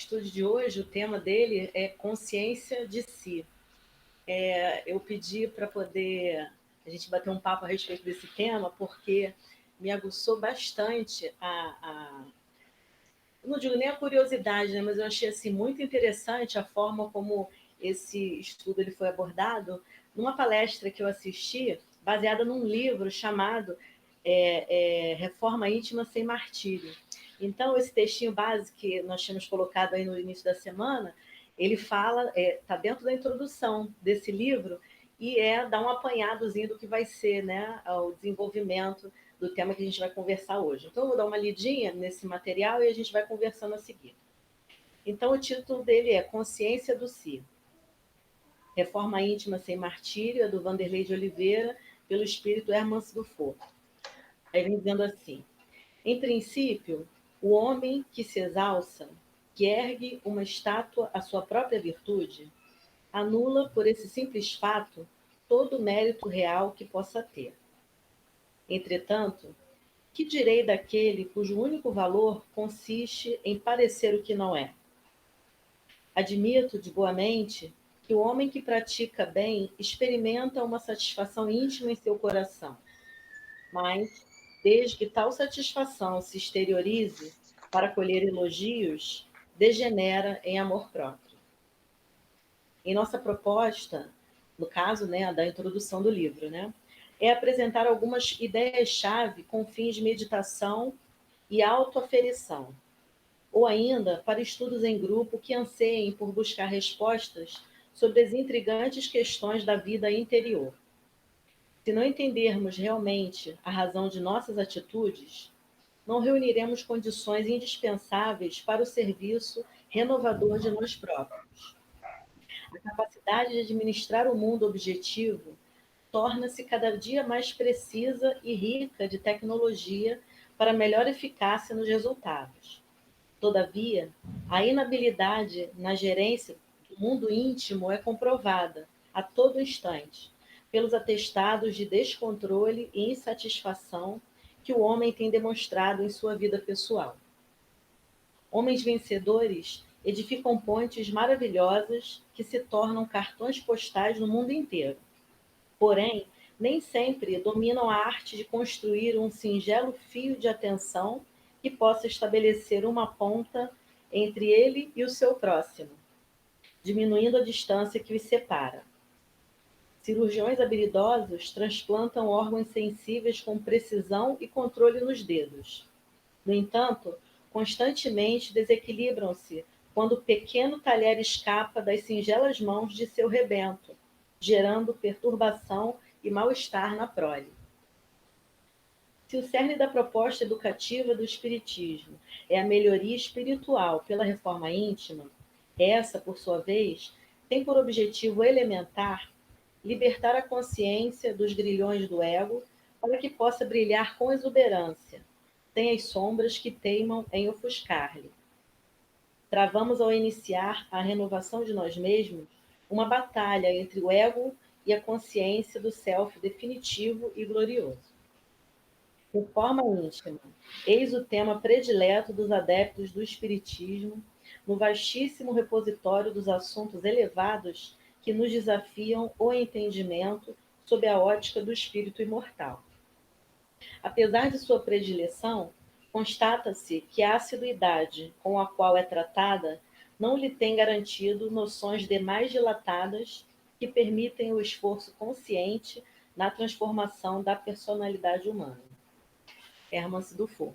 estudo de hoje, o tema dele é consciência de si. Eu pedi para poder a gente bater um papo a respeito desse tema, porque me aguçou bastante não digo nem a curiosidade, né, mas eu achei assim, muito interessante a forma como esse estudo ele foi abordado numa palestra que eu assisti, baseada num livro chamado Reforma Íntima Sem Martírio. Então, esse textinho básico que nós tínhamos colocado aí no início da semana, ele fala, está dentro da introdução desse livro, e dá um apanhadozinho do que vai ser, né, o desenvolvimento do tema que a gente vai conversar hoje. Então, eu vou dar uma lidinha nesse material e a gente vai conversando a seguir. Então, o título dele é Consciência do Si. Reforma Íntima Sem Martírio, é do Vanderlei de Oliveira, pelo espírito Hermans Dufour. Aí vem dizendo assim: em princípio, o homem que se exalça, que ergue uma estátua à sua própria virtude, anula por esse simples fato todo o mérito real que possa ter. Entretanto, que direi daquele cujo único valor consiste em parecer o que não é? Admito de boa mente que o homem que pratica bem experimenta uma satisfação íntima em seu coração, mas, desde que tal satisfação se exteriorize para colher elogios, degenera em amor próprio. Em nossa proposta, no caso, né, da introdução do livro, né, é apresentar algumas ideias-chave com fins de meditação e autoaferição, ou ainda para estudos em grupo que anseiem por buscar respostas sobre as intrigantes questões da vida interior. Se não entendermos realmente a razão de nossas atitudes, não reuniremos condições indispensáveis para o serviço renovador de nós próprios. A capacidade de administrar o mundo objetivo torna-se cada dia mais precisa e rica de tecnologia para melhor eficácia nos resultados. Todavia, a inabilidade na gerência do mundo íntimo é comprovada, a todo instante, pelos atestados de descontrole e insatisfação que o homem tem demonstrado em sua vida pessoal. Homens vencedores edificam pontes maravilhosas que se tornam cartões postais no mundo inteiro. Porém, nem sempre dominam a arte de construir um singelo fio de atenção que possa estabelecer uma ponta entre ele e o seu próximo, diminuindo a distância que os separa. Cirurgiões habilidosos transplantam órgãos sensíveis com precisão e controle nos dedos. No entanto, constantemente desequilibram-se quando o pequeno talher escapa das singelas mãos de seu rebento, gerando perturbação e mal-estar na prole. Se o cerne da proposta educativa do Espiritismo é a melhoria espiritual pela reforma íntima, essa, por sua vez, tem por objetivo elementar libertar a consciência dos grilhões do ego para que possa brilhar com exuberância, sem as sombras que teimam em ofuscar-lhe. Travamos ao iniciar a renovação de nós mesmos uma batalha entre o ego e a consciência do self definitivo e glorioso. Reforma íntima. Eis o tema predileto dos adeptos do Espiritismo, no vastíssimo repositório dos assuntos elevados que nos desafiam o entendimento sob a ótica do espírito imortal. Apesar de sua predileção, constata-se que a assiduidade com a qual é tratada não lhe tem garantido noções demais dilatadas que permitem o esforço consciente na transformação da personalidade humana. Hermans Dufour.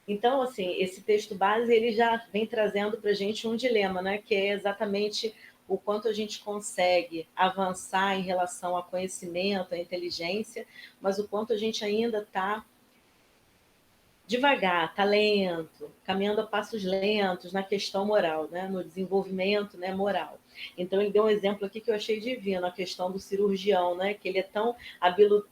Então, assim, esse texto base ele já vem trazendo para a gente um dilema, né? Que é exatamente o quanto a gente consegue avançar em relação ao conhecimento, à inteligência, mas o quanto a gente ainda está devagar, está lento, caminhando a passos lentos na questão moral, né? No desenvolvimento, né, moral. Então, ele deu um exemplo aqui que eu achei divino, a questão do cirurgião, né? Que ele é tão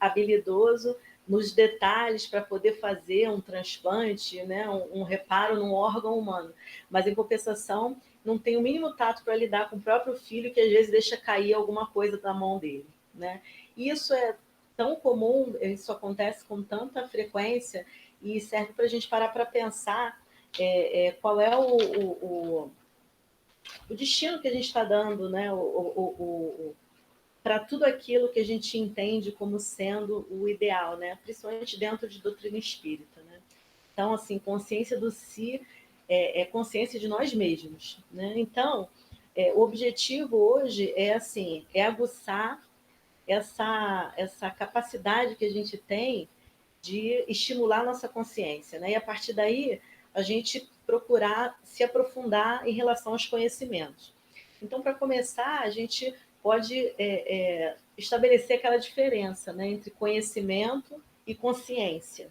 habilidoso nos detalhes para poder fazer um transplante, né, um reparo num órgão humano. Mas, em compensação, não tem o mínimo tato para lidar com o próprio filho, que às vezes deixa cair alguma coisa da mão dele. Né? E isso é tão comum, isso acontece com tanta frequência, e serve para a gente parar para pensar qual é o destino que a gente está dando, né? Para tudo aquilo que a gente entende como sendo o ideal, né? Principalmente dentro de doutrina espírita, né? Então, assim, consciência do si é consciência de nós mesmos, né? Então, o objetivo hoje é assim, é aguçar essa capacidade que a gente tem de estimular nossa consciência, né? E a partir daí a gente procurar se aprofundar em relação aos conhecimentos. Então, para começar, a gente pode estabelecer aquela diferença, né, entre conhecimento e consciência.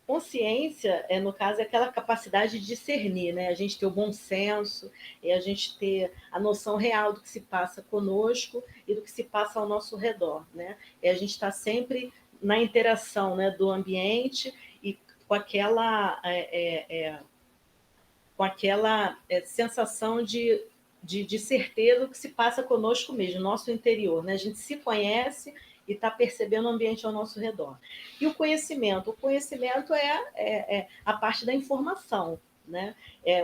Consciência, no caso, é aquela capacidade de discernir, né? A gente ter o bom senso, a gente ter a noção real do que se passa conosco e do que se passa ao nosso redor, né? A gente está sempre na interação, né, do ambiente e com aquela sensação de certeza do que se passa conosco mesmo, nosso interior, né? A gente se conhece e está percebendo o ambiente ao nosso redor. E o conhecimento é a parte da informação, né?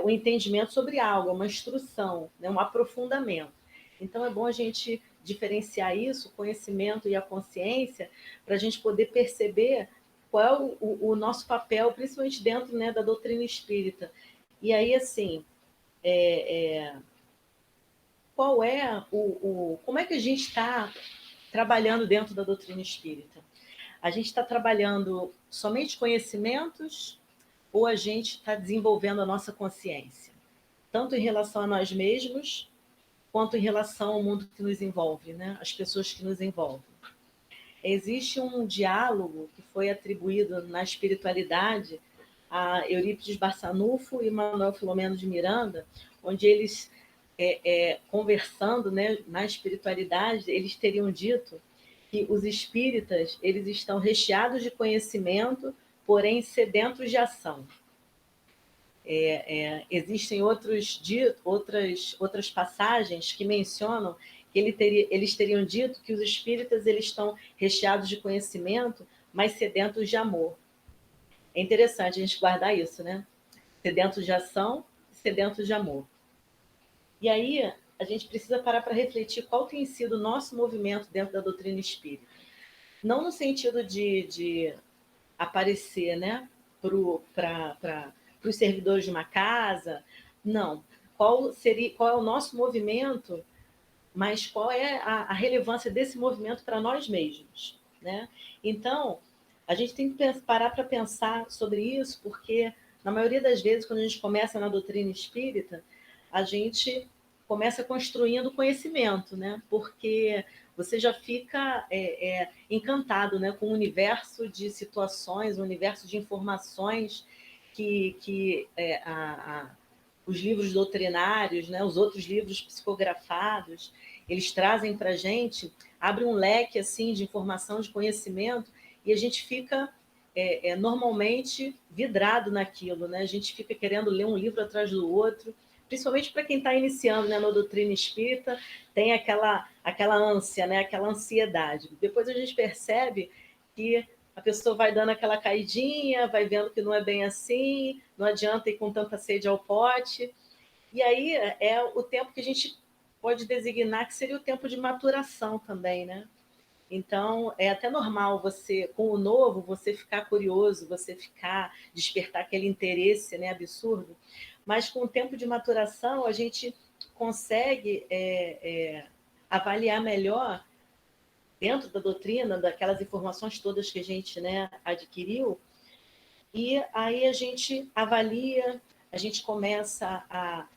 O entendimento sobre algo, uma instrução, né? Um aprofundamento. Então é bom a gente diferenciar isso, o conhecimento e a consciência, para a gente poder perceber qual é o nosso papel, principalmente dentro, né, da doutrina espírita. E aí, assim, qual é como é que a gente está trabalhando dentro da doutrina espírita? A gente está trabalhando somente conhecimentos ou a gente está desenvolvendo a nossa consciência? Tanto em relação a nós mesmos, quanto em relação ao mundo que nos envolve, né? As pessoas que nos envolvem. Existe um diálogo que foi atribuído na espiritualidade a Eurípides Barçanufo e Manuel Filomeno de Miranda, onde eles, conversando, né, na espiritualidade, eles teriam dito que os espíritas eles estão recheados de conhecimento, porém sedentos de ação. Existem outras passagens que mencionam que eles teriam dito que os espíritas eles estão recheados de conhecimento, mas sedentos de amor. É interessante a gente guardar isso, né? Sedentos de ação, sedentos de amor. E aí a gente precisa parar para refletir qual tem sido o nosso movimento dentro da doutrina espírita. Não no sentido de aparecer, né, para os servidores de uma casa, não. Qual é o nosso movimento, mas qual é a relevância desse movimento para nós mesmos, né? Então, a gente tem que parar para pensar sobre isso, porque na maioria das vezes, quando a gente começa na doutrina espírita, a gente começa construindo conhecimento, né? Porque você já fica encantado, né, com o universo de situações, o universo de informações que os livros doutrinários, né, os outros livros psicografados, eles trazem para a gente, abre um leque assim de informação, de conhecimento, e a gente fica normalmente vidrado naquilo, né? A gente fica querendo ler um livro atrás do outro, principalmente para quem está iniciando, né, na doutrina espírita, tem aquela ânsia, né, aquela ansiedade. Depois a gente percebe que a pessoa vai dando aquela caidinha, vai vendo que não é bem assim, não adianta ir com tanta sede ao pote. E aí é o tempo que a gente pode designar que seria o tempo de maturação também, né? Então, é até normal você, com o novo, você ficar curioso, você despertar aquele interesse, né, absurdo, mas com o tempo de maturação a gente consegue avaliar melhor dentro da doutrina, daquelas informações todas que a gente, né, adquiriu, e aí a gente avalia, a gente começa a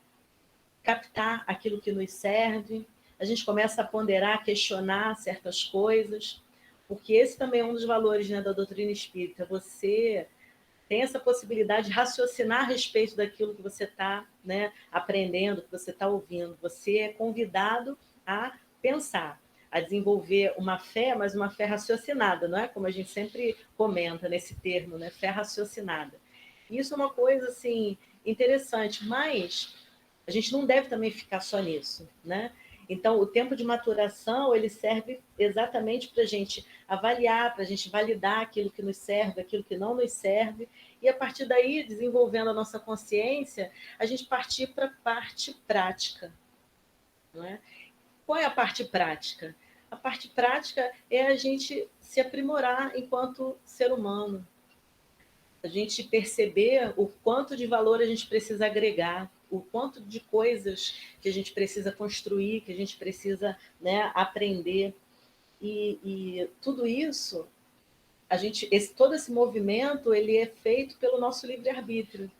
captar aquilo que nos serve, a gente começa a ponderar, questionar certas coisas, porque esse também é um dos valores, né, da doutrina espírita. Você tem essa possibilidade de raciocinar a respeito daquilo que você está, né, aprendendo, que você está ouvindo. Você é convidado a pensar, a desenvolver uma fé, mas uma fé raciocinada, não é? Como a gente sempre comenta nesse termo, né? Fé raciocinada. Isso é uma coisa assim interessante, mas a gente não deve também ficar só nisso, né? Então, o tempo de maturação, ele serve exatamente para a gente avaliar, para a gente validar aquilo que nos serve, aquilo que não nos serve, e a partir daí, desenvolvendo a nossa consciência, a gente partir para a parte prática. Não é? Qual é a parte prática? A parte prática é a gente se aprimorar enquanto ser humano, a gente perceber o quanto de valor a gente precisa agregar, o quanto de coisas que a gente precisa construir, que a gente precisa, né, aprender. E tudo isso, todo esse movimento, ele é feito pelo nosso livre-arbítrio.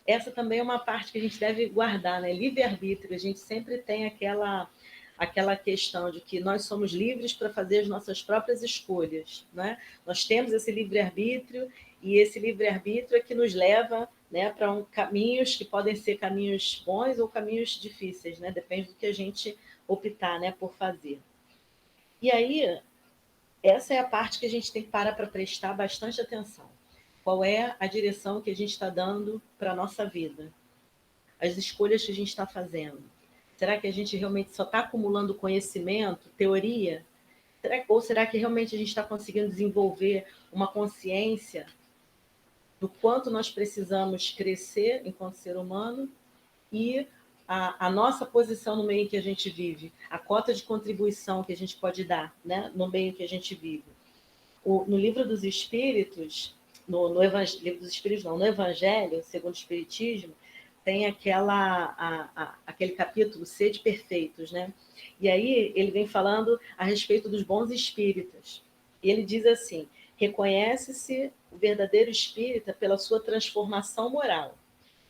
Essa também é uma parte que a gente deve guardar, né? Livre-arbítrio. A gente sempre tem aquela questão de que nós somos livres para fazer as nossas próprias escolhas, né? Nós temos esse livre-arbítrio e esse livre-arbítrio é que nos leva, né, para caminhos que podem ser caminhos bons ou caminhos difíceis, né? Depende do que a gente optar, né, por fazer. E aí, essa é a parte que a gente tem que parar para prestar bastante atenção. Qual é a direção que a gente está dando para a nossa vida? As escolhas que a gente está fazendo. Será que a gente realmente só está acumulando conhecimento, teoria? Ou será que realmente a gente está conseguindo desenvolver uma consciência do quanto nós precisamos crescer enquanto ser humano e a nossa posição no meio em que a gente vive, a cota de contribuição que a gente pode dar, né, no meio em que a gente vive? No Livro dos Espíritos, Livro dos Espíritos não, no Evangelho, segundo o Espiritismo, tem aquele capítulo, Sede Perfeitos, né? E aí ele vem falando a respeito dos bons espíritas. E ele diz assim: reconhece-se o verdadeiro espírita pela sua transformação moral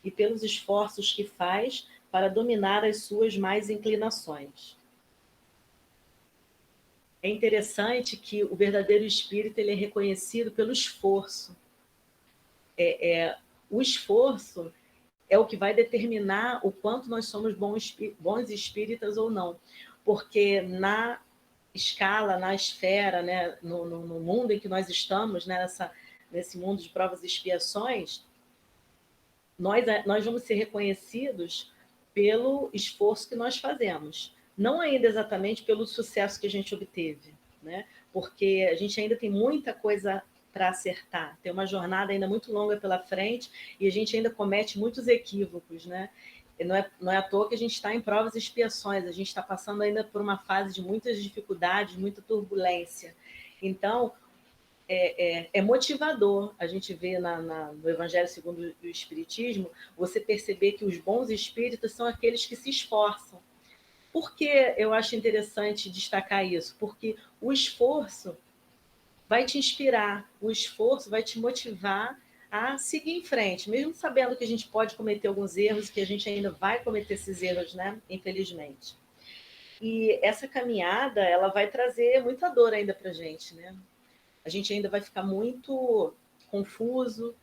e pelos esforços que faz para dominar as suas más inclinações. É interessante que o verdadeiro espírito ele é reconhecido pelo esforço. O esforço é o que vai determinar o quanto nós somos bons espíritas ou não. Porque na escala, na esfera, né, no mundo em que nós estamos, né, nesse mundo de provas e expiações, nós vamos ser reconhecidos pelo esforço que nós fazemos. Não ainda exatamente pelo sucesso que a gente obteve, né? Porque a gente ainda tem muita coisa para acertar, tem uma jornada ainda muito longa pela frente e a gente ainda comete muitos equívocos, né? Não é à toa que a gente está em provas e expiações, a gente está passando ainda por uma fase de muitas dificuldades, muita turbulência. Então, é motivador a gente ver no Evangelho segundo o Espiritismo, você perceber que os bons espíritos são aqueles que se esforçam. Por que eu acho interessante destacar isso? Porque o esforço vai te inspirar, o esforço vai te motivar a seguir em frente, mesmo sabendo que a gente pode cometer alguns erros, que a gente ainda vai cometer esses erros, né? Infelizmente. E essa caminhada, ela vai trazer muita dor ainda para a gente, né? A gente ainda vai ficar muito confuso,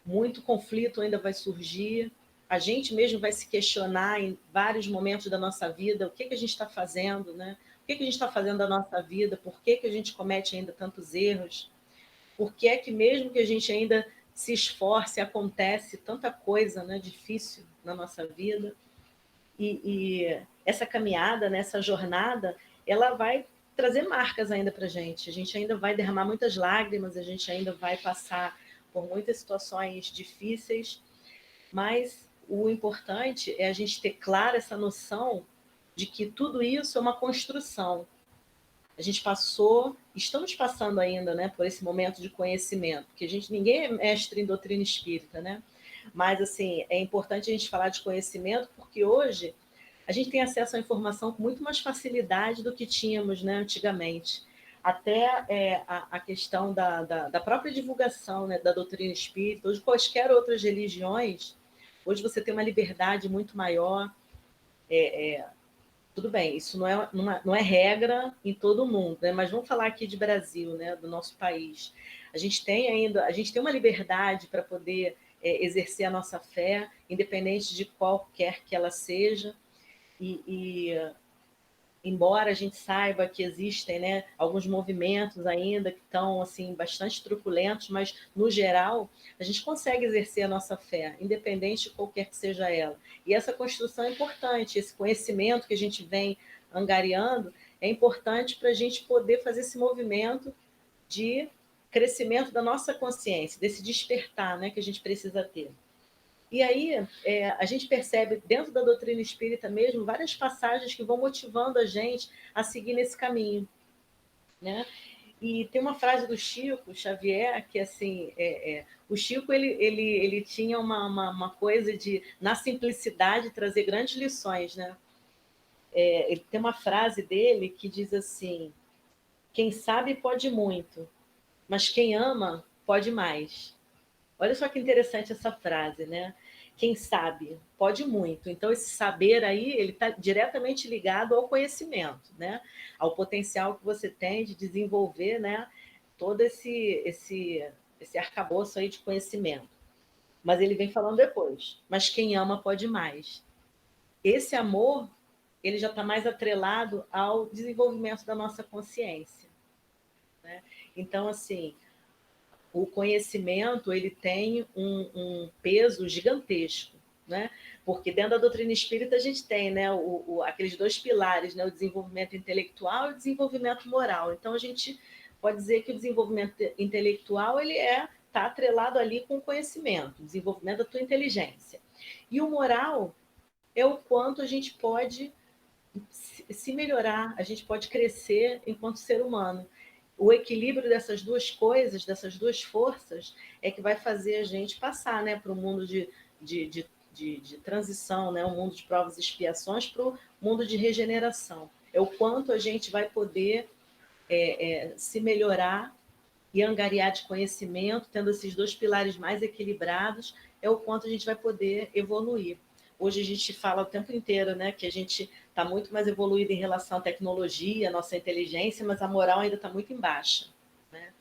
muito conflito ainda vai surgir. A gente mesmo vai se questionar em vários momentos da nossa vida, o que a gente está fazendo, né? O que a gente está fazendo da nossa vida? Por que a gente comete ainda tantos erros? Por que é que mesmo que a gente ainda se esforce, acontece tanta coisa, né, difícil na nossa vida? E essa caminhada, né, essa jornada, ela vai trazer marcas ainda para a gente ainda vai derramar muitas lágrimas, a gente ainda vai passar por muitas situações difíceis, mas o importante é a gente ter clara essa noção de que tudo isso é uma construção. A gente estamos passando ainda, né, por esse momento de conhecimento, porque ninguém é mestre em doutrina espírita, né? Mas assim, é importante a gente falar de conhecimento, porque hoje a gente tem acesso à informação com muito mais facilidade do que tínhamos, né, antigamente. Até a questão da própria divulgação, né, da doutrina espírita, ou de quaisquer outras religiões, hoje você tem uma liberdade muito maior. Tudo bem, isso não é regra em todo o mundo, né? Mas vamos falar aqui de Brasil, né, do nosso país. A gente tem uma liberdade para poder exercer a nossa fé, independente de qualquer que ela seja, e embora a gente saiba que existem, né, alguns movimentos ainda que estão assim bastante truculentos, mas no geral a gente consegue exercer a nossa fé, independente de qualquer que seja ela. E essa construção é importante, esse conhecimento que a gente vem angariando é importante para a gente poder fazer esse movimento de crescimento da nossa consciência, desse despertar, né, que a gente precisa ter. E aí a gente percebe dentro da doutrina espírita mesmo várias passagens que vão motivando a gente a seguir nesse caminho, né? E tem uma frase do Chico Xavier que assim, o Chico ele tinha uma coisa de na simplicidade trazer grandes lições, né? Ele tem uma frase dele que diz assim: quem sabe pode muito, mas quem ama pode mais. Olha só que interessante essa frase, né? Quem sabe pode muito. Então, esse saber aí, ele está diretamente ligado ao conhecimento, né? Ao potencial que você tem de desenvolver, né? Todo esse arcabouço aí de conhecimento. Mas ele vem falando depois. Mas quem ama pode mais. Esse amor, ele já está mais atrelado ao desenvolvimento da nossa consciência, né? Então, assim, o conhecimento ele tem um peso gigantesco, né? Porque dentro da doutrina espírita a gente tem, né, aqueles dois pilares, né, o desenvolvimento intelectual e o desenvolvimento moral. Então a gente pode dizer que o desenvolvimento intelectual ele está atrelado ali com o conhecimento, o desenvolvimento da tua inteligência. E o moral é o quanto a gente pode se melhorar, a gente pode crescer enquanto ser humano. O equilíbrio dessas duas coisas, dessas duas forças, é que vai fazer a gente passar, né, para o mundo de transição, né, o mundo de provas e expiações, para o mundo de regeneração. É o quanto a gente vai poder se melhorar e angariar de conhecimento, tendo esses dois pilares mais equilibrados, é o quanto a gente vai poder evoluir. Hoje a gente fala o tempo inteiro, né, que a gente está muito mais evoluído em relação à tecnologia, à nossa inteligência, mas a moral ainda está muito em baixa, né?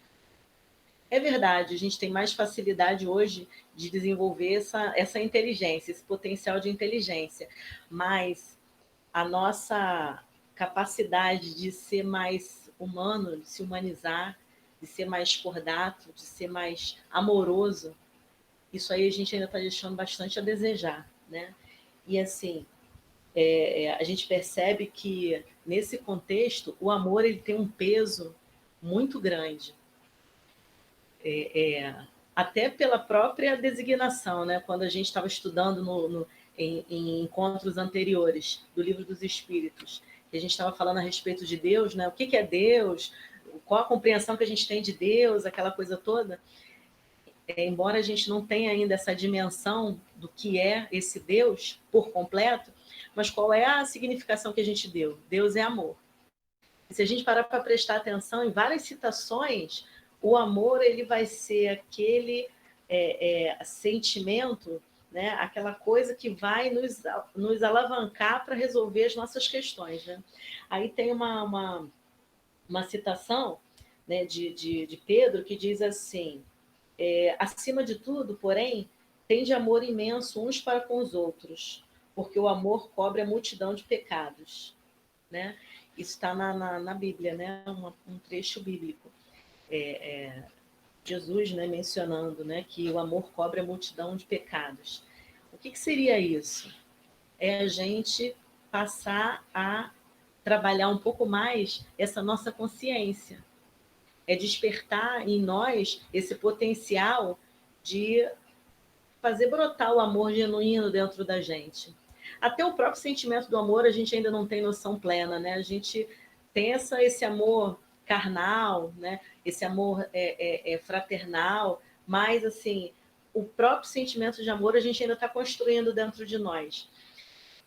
É verdade, a gente tem mais facilidade hoje de desenvolver essa inteligência, esse potencial de inteligência, mas a nossa capacidade de ser mais humano, de se humanizar, de ser mais cordato, de ser mais amoroso, isso aí a gente ainda está deixando bastante a desejar, né? E assim, a gente percebe que nesse contexto o amor ele tem um peso muito grande, até pela própria designação, né? Quando a gente estava estudando em encontros anteriores do Livro dos Espíritos, que a gente estava falando a respeito de Deus, né? O que é Deus? Qual a compreensão que a gente tem de Deus, aquela coisa toda. Embora a gente não tenha ainda essa dimensão do que é esse Deus por completo, mas qual é a significação que a gente deu? Deus é amor. E se a gente parar para prestar atenção em várias citações, o amor ele vai ser aquele sentimento, né? Aquela coisa que vai nos alavancar para resolver as nossas questões. Né? Aí tem uma citação, né, de Pedro que diz assim: acima de tudo, porém, tende amor imenso uns para com os outros, porque o amor cobre a multidão de pecados. Né? Isso está na Bíblia, né? Um trecho bíblico. Jesus, né, mencionando, né, que o amor cobre a multidão de pecados. O que seria isso? É a gente passar a trabalhar um pouco mais essa nossa consciência. É despertar em nós esse potencial de fazer brotar o amor genuíno dentro da gente. Até o próprio sentimento do amor a gente ainda não tem noção plena, né? A gente pensa esse amor carnal, né? Esse amor fraternal, mas assim, o próprio sentimento de amor a gente ainda está construindo dentro de nós.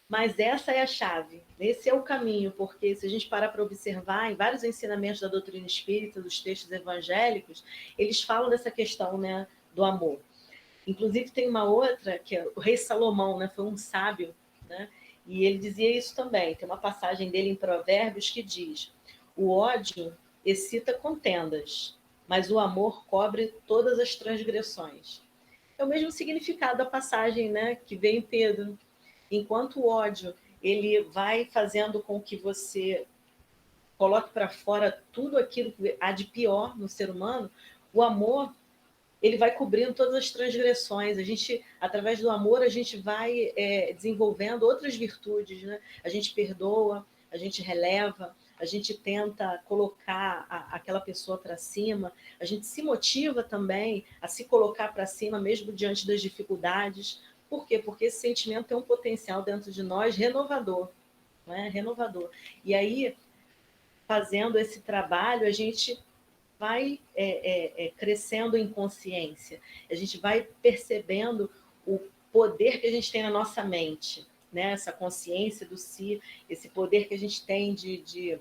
Mas essa é a chave, esse é o caminho, porque se a gente parar para observar em vários ensinamentos da doutrina espírita, dos textos evangélicos, eles falam dessa questão, né, do amor. Inclusive tem uma outra, que é o rei Salomão, né, foi um sábio, né, e ele dizia isso também. Tem uma passagem dele em Provérbios que diz: o ódio excita contendas, mas o amor cobre todas as transgressões. É o mesmo significado da passagem, né, que vem em Pedro. Enquanto o ódio ele vai fazendo com que você coloque para fora tudo aquilo que há de pior no ser humano. O amor, ele vai cobrindo todas as transgressões. A gente, através do amor, a gente vai desenvolvendo outras virtudes, né? A gente perdoa, a gente releva, a gente tenta colocar aquela pessoa para cima, a gente se motiva também a se colocar para cima, mesmo diante das dificuldades. Por quê? Porque esse sentimento tem um potencial dentro de nós renovador, né? Renovador. E aí, fazendo esse trabalho, a gente vai crescendo em consciência, a gente vai percebendo o poder que a gente tem na nossa mente, né? Essa consciência do si, esse poder que a gente tem de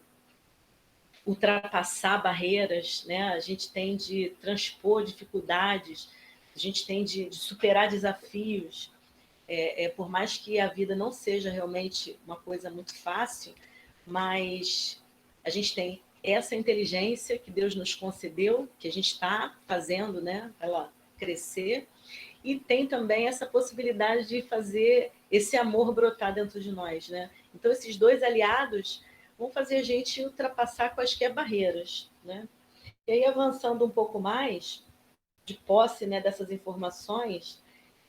ultrapassar barreiras, né? A gente tem de transpor dificuldades, a gente tem de superar desafios. Por mais que a vida não seja realmente uma coisa muito fácil, mas a gente tem essa inteligência que Deus nos concedeu, que a gente está fazendo, né, ela crescer, e tem também essa possibilidade de fazer esse amor brotar dentro de nós, né? Então, esses dois aliados vão fazer a gente ultrapassar quaisquer barreiras, né? E aí, avançando um pouco mais, de posse, né, dessas informações,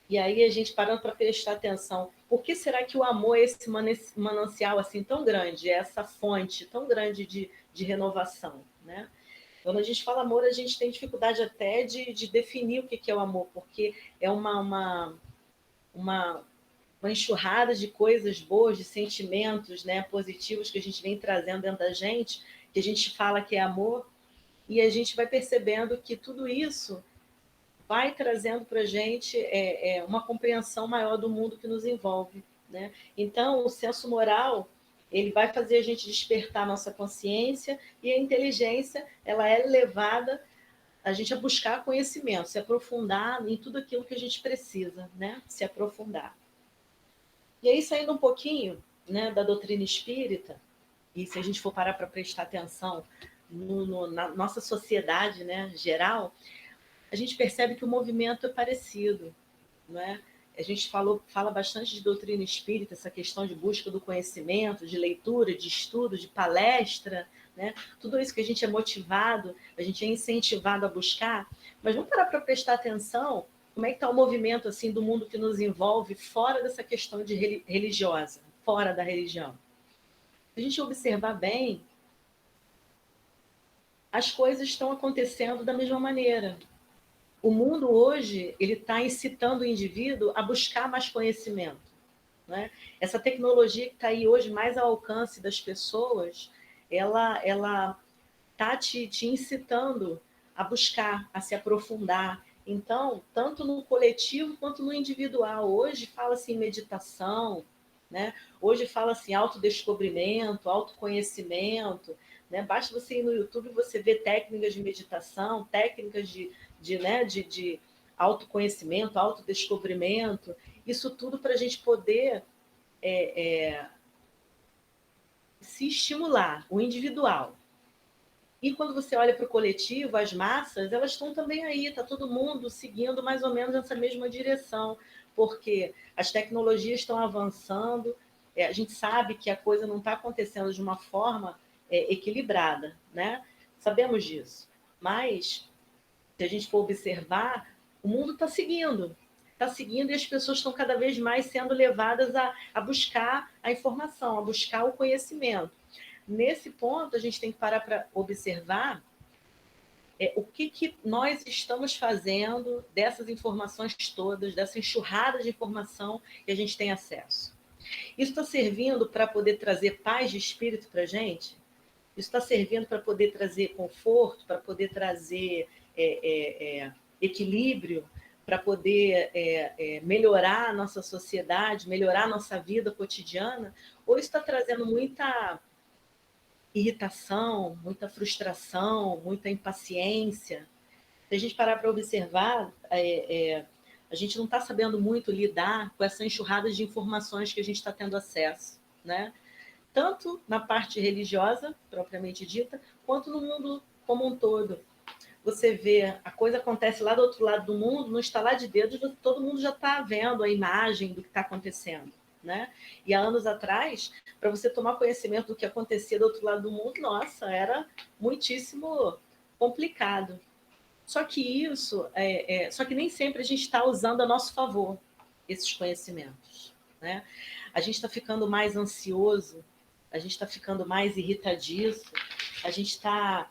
e aí a gente parando para prestar atenção, por que será que o amor é esse manancial assim tão grande, é essa fonte tão grande de renovação, né? Quando a gente fala amor, a gente tem dificuldade até de definir o que é o amor, porque é uma, uma enxurrada de coisas boas, de sentimentos, né, positivos que a gente vem trazendo dentro da gente, que a gente fala que é amor, e a gente vai percebendo que tudo isso vai trazendo para a gente uma compreensão maior do mundo que nos envolve, né? Então, o senso moral, ele vai fazer a gente despertar a nossa consciência, e a inteligência, ela é levada a gente a buscar conhecimento, se aprofundar em tudo aquilo que a gente precisa, né? Se aprofundar. E aí, saindo um pouquinho, né, da doutrina espírita, e se a gente for parar para prestar atenção na nossa sociedade, né, geral, a gente percebe que o movimento é parecido, não é? A gente fala bastante de doutrina espírita, essa questão de busca do conhecimento, de leitura, de estudo, de palestra, né? Tudo isso que a gente é motivado, a gente é incentivado a buscar, mas vamos parar para prestar atenção como é que está o movimento assim do mundo que nos envolve fora dessa questão de religiosa, fora da religião. Se a gente observar bem, as coisas estão acontecendo da mesma maneira. O mundo hoje, ele está incitando o indivíduo a buscar mais conhecimento, né? Essa tecnologia que está aí hoje mais ao alcance das pessoas, ela está te incitando a buscar, a se aprofundar. Então, tanto no coletivo quanto no individual. Hoje fala-se em meditação, né? Hoje fala-se em autodescobrimento, autoconhecimento, né? Basta você ir no YouTube e você ver técnicas de meditação, técnicas de autoconhecimento, autodescobrimento, isso tudo para a gente poder se estimular, o individual. E quando você olha para o coletivo, as massas, elas estão também aí, está todo mundo seguindo mais ou menos essa mesma direção, porque as tecnologias estão avançando, a gente sabe que a coisa não está acontecendo de uma forma equilibrada, né? Sabemos disso. Mas, se a gente for observar, o mundo está seguindo, e as pessoas estão cada vez mais sendo levadas a buscar a informação, a buscar o conhecimento. Nesse ponto, a gente tem que parar para observar o que nós estamos fazendo dessas informações todas, dessa enxurrada de informação que a gente tem acesso. Isso está servindo para poder trazer paz de espírito para a gente? Isso está servindo para poder trazer conforto, para poder trazer equilíbrio, para poder melhorar a nossa sociedade, melhorar a nossa vida cotidiana? Ou isso está trazendo muita irritação, muita frustração, muita impaciência? Se a gente parar para observar, a gente não está sabendo muito lidar com essa enxurrada de informações que a gente está tendo acesso, né? Tanto na parte religiosa, propriamente dita, quanto no mundo como um todo. Você vê, a coisa acontece lá do outro lado do mundo, no estalar de dedos, todo mundo já está vendo a imagem do que está acontecendo, né? E há anos atrás, para você tomar conhecimento do que acontecia do outro lado do mundo, nossa, era muitíssimo complicado. Só que isso, só que nem sempre a gente está usando a nosso favor esses conhecimentos, né? A gente está ficando mais ansioso, a gente está ficando mais irritadiço, a gente está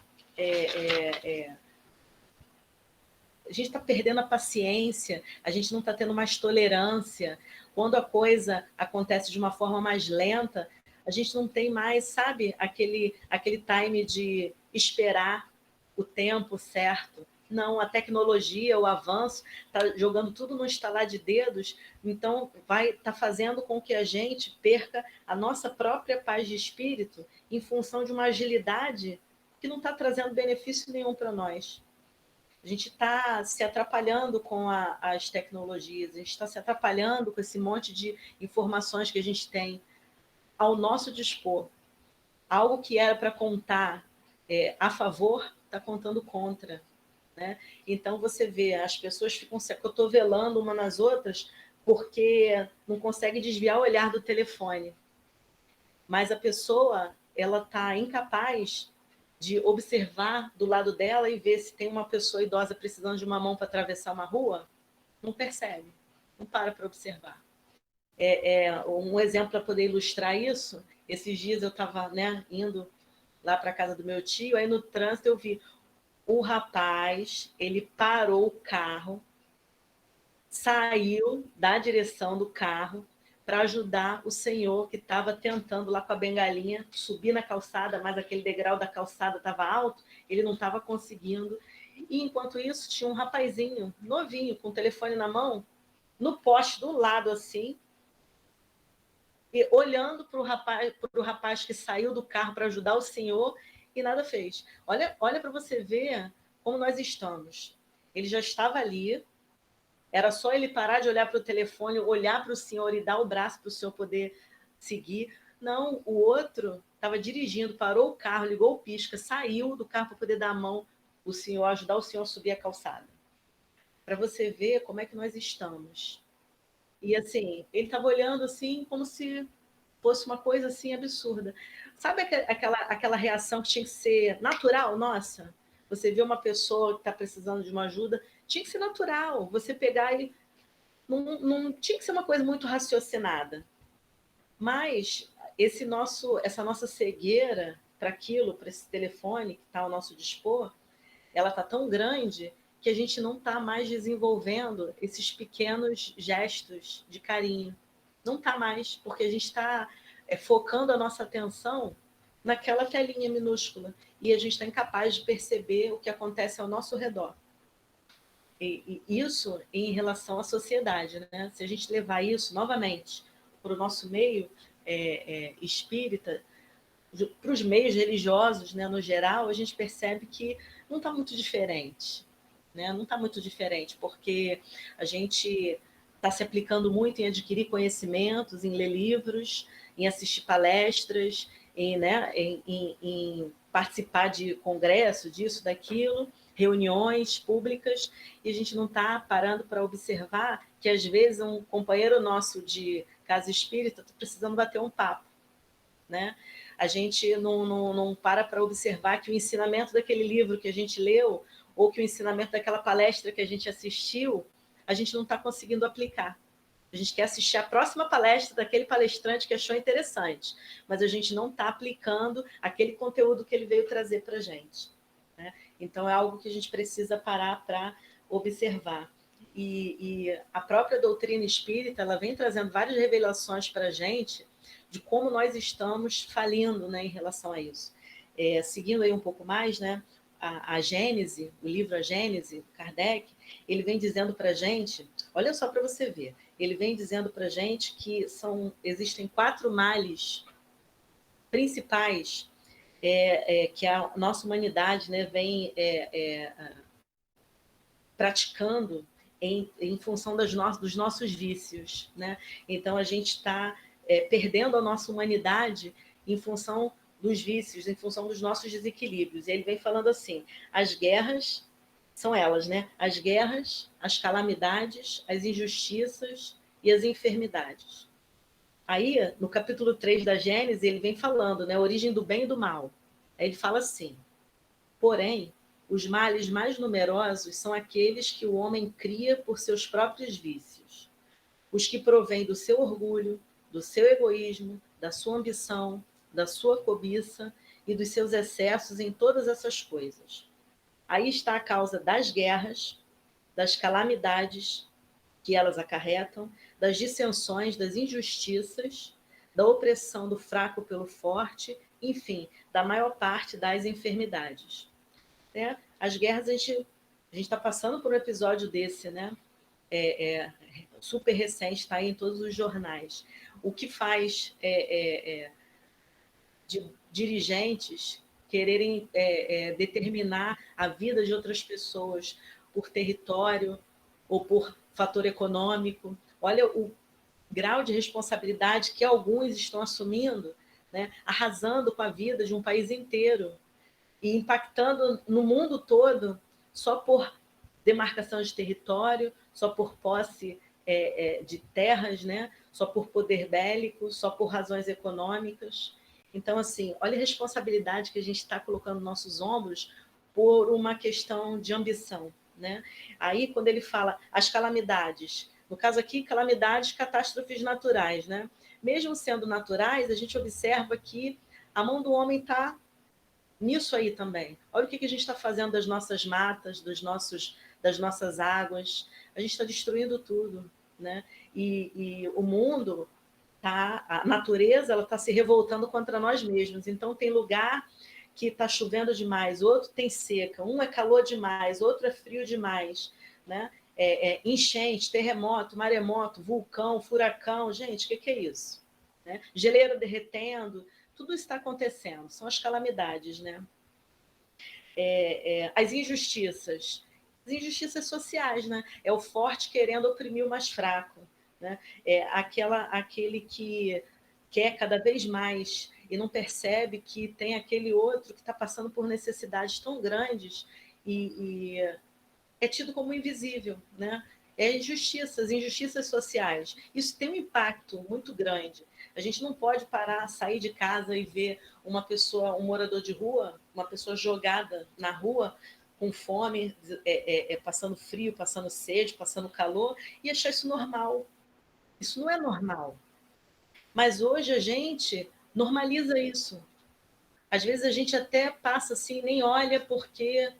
a gente está perdendo a paciência, a gente não está tendo mais tolerância. Quando a coisa acontece de uma forma mais lenta, a gente não tem mais, sabe, aquele time de esperar o tempo certo. Não, a tecnologia, o avanço, está jogando tudo no estalar de dedos, então vai estar fazendo com que a gente perca a nossa própria paz de espírito em função de uma agilidade que não está trazendo benefício nenhum para nós. A gente está se atrapalhando com as tecnologias, a gente está se atrapalhando com esse monte de informações que a gente tem ao nosso dispor. Algo que era para contar a favor, está contando contra. Né? Então, você vê, as pessoas ficam se acotovelando uma nas outras porque não consegue desviar o olhar do telefone. Mas a pessoa ela está incapaz de observar do lado dela e ver se tem uma pessoa idosa precisando de uma mão para atravessar uma rua, não percebe, não para observar. Um exemplo para poder ilustrar isso, esses dias eu estava, né, indo lá para a casa do meu tio, aí no trânsito eu vi o rapaz, ele parou o carro, saiu da direção do carro para ajudar o senhor que estava tentando lá com a bengalinha subir na calçada, mas aquele degrau da calçada estava alto, ele não estava conseguindo. E enquanto isso, tinha um rapazinho novinho, com o telefone na mão, no poste do lado assim, e olhando para o rapaz que saiu do carro para ajudar o senhor e nada fez. Olha para você ver como nós estamos. Ele já estava ali, era só ele parar de olhar para o telefone, olhar para o senhor e dar o braço para o senhor poder seguir. Não, o outro estava dirigindo, parou o carro, ligou o pisca, saiu do carro para poder dar a mão o senhor, ajudar o senhor a subir a calçada. Para você ver como é que nós estamos. E assim, ele estava olhando assim como se fosse uma coisa assim absurda. Sabe aquela reação que tinha que ser natural, nossa? Você vê uma pessoa que está precisando de uma ajuda, tinha que ser natural. Você pegar e não tinha que ser uma coisa muito raciocinada. Mas essa nossa cegueira para aquilo, para esse telefone que está ao nosso dispor, ela está tão grande que a gente não está mais desenvolvendo esses pequenos gestos de carinho. Não está mais, porque a gente está focando a nossa atenção naquela telinha minúscula e a gente está incapaz de perceber o que acontece ao nosso redor. E isso em relação à sociedade, né? Se a gente levar isso novamente para o nosso meio espírita, para os meios religiosos, né, no geral, a gente percebe que não está muito diferente. Né? Não está muito diferente, porque a gente está se aplicando muito em adquirir conhecimentos, em ler livros, em assistir palestras, em participar de congresso, disso, daquilo, reuniões públicas, e a gente não está parando para observar que, às vezes, um companheiro nosso de casa espírita está precisando bater um papo. Né? A gente não para observar que o ensinamento daquele livro que a gente leu ou que o ensinamento daquela palestra que a gente assistiu, a gente não está conseguindo aplicar. A gente quer assistir a próxima palestra daquele palestrante que achou interessante, mas a gente não está aplicando aquele conteúdo que ele veio trazer para a gente. Né? Então, é algo que a gente precisa parar para observar. E a própria doutrina espírita, ela vem trazendo várias revelações para a gente de como nós estamos falindo, né, em relação a isso. Seguindo aí um pouco mais, né, a Gênese, o livro A Gênese, Kardec, ele vem dizendo para a gente, olha só para você ver, ele vem dizendo para a gente que existem 4 males principais que a nossa humanidade, né, vem praticando em função dos nossos vícios. Né? Então, a gente está perdendo a nossa humanidade em função dos vícios, em função dos nossos desequilíbrios. E ele vem falando assim, as guerras são elas, né? As guerras, as calamidades, as injustiças e as enfermidades. Aí, no capítulo 3 da Gênesis, ele vem falando, né, a origem do bem e do mal. Aí ele fala assim: porém, os males mais numerosos são aqueles que o homem cria por seus próprios vícios, os que provêm do seu orgulho, do seu egoísmo, da sua ambição, da sua cobiça e dos seus excessos em todas essas coisas. Aí está a causa das guerras, das calamidades que elas acarretam, das dissensões, das injustiças, da opressão do fraco pelo forte, enfim, da maior parte das enfermidades. Né? As guerras, a gente está passando por um episódio desse, né? Super recente, está aí em todos os jornais. O que faz de dirigentes quererem determinar a vida de outras pessoas por território ou por fator econômico. Olha o grau de responsabilidade que alguns estão assumindo, né? Arrasando com a vida de um país inteiro e impactando no mundo todo só por demarcação de território, só por posse de terras, né? Só por poder bélico, só por razões econômicas. Então, assim, olha a responsabilidade que a gente está colocando nos nossos ombros por uma questão de ambição, né? Aí, quando ele fala as calamidades, no caso aqui, calamidades, catástrofes naturais, né? Mesmo sendo naturais, a gente observa que a mão do homem está nisso aí também. Olha o que a gente está fazendo das nossas matas, das nossas águas. A gente está destruindo tudo, né? E o mundo tá, a natureza, ela está se revoltando contra nós mesmos. Então tem lugar que está chovendo demais, outro tem seca, um é calor demais, outro é frio demais, né? Enchente, terremoto, maremoto, vulcão, furacão, gente, o que é isso? Né? Geleira derretendo, tudo está acontecendo, são as calamidades, né? As injustiças sociais, né? É o forte querendo oprimir o mais fraco, né? Aquele que quer cada vez mais e não percebe que tem aquele outro que está passando por necessidades tão grandes e é tido como invisível, né? Injustiças sociais. Isso tem um impacto muito grande. A gente não pode parar, sair de casa e ver uma pessoa, um morador de rua, uma pessoa jogada na rua, com fome, passando frio, passando sede, passando calor, e achar isso normal. Isso não é normal. Mas hoje a gente normaliza isso. Às vezes a gente até passa assim, nem olha porque,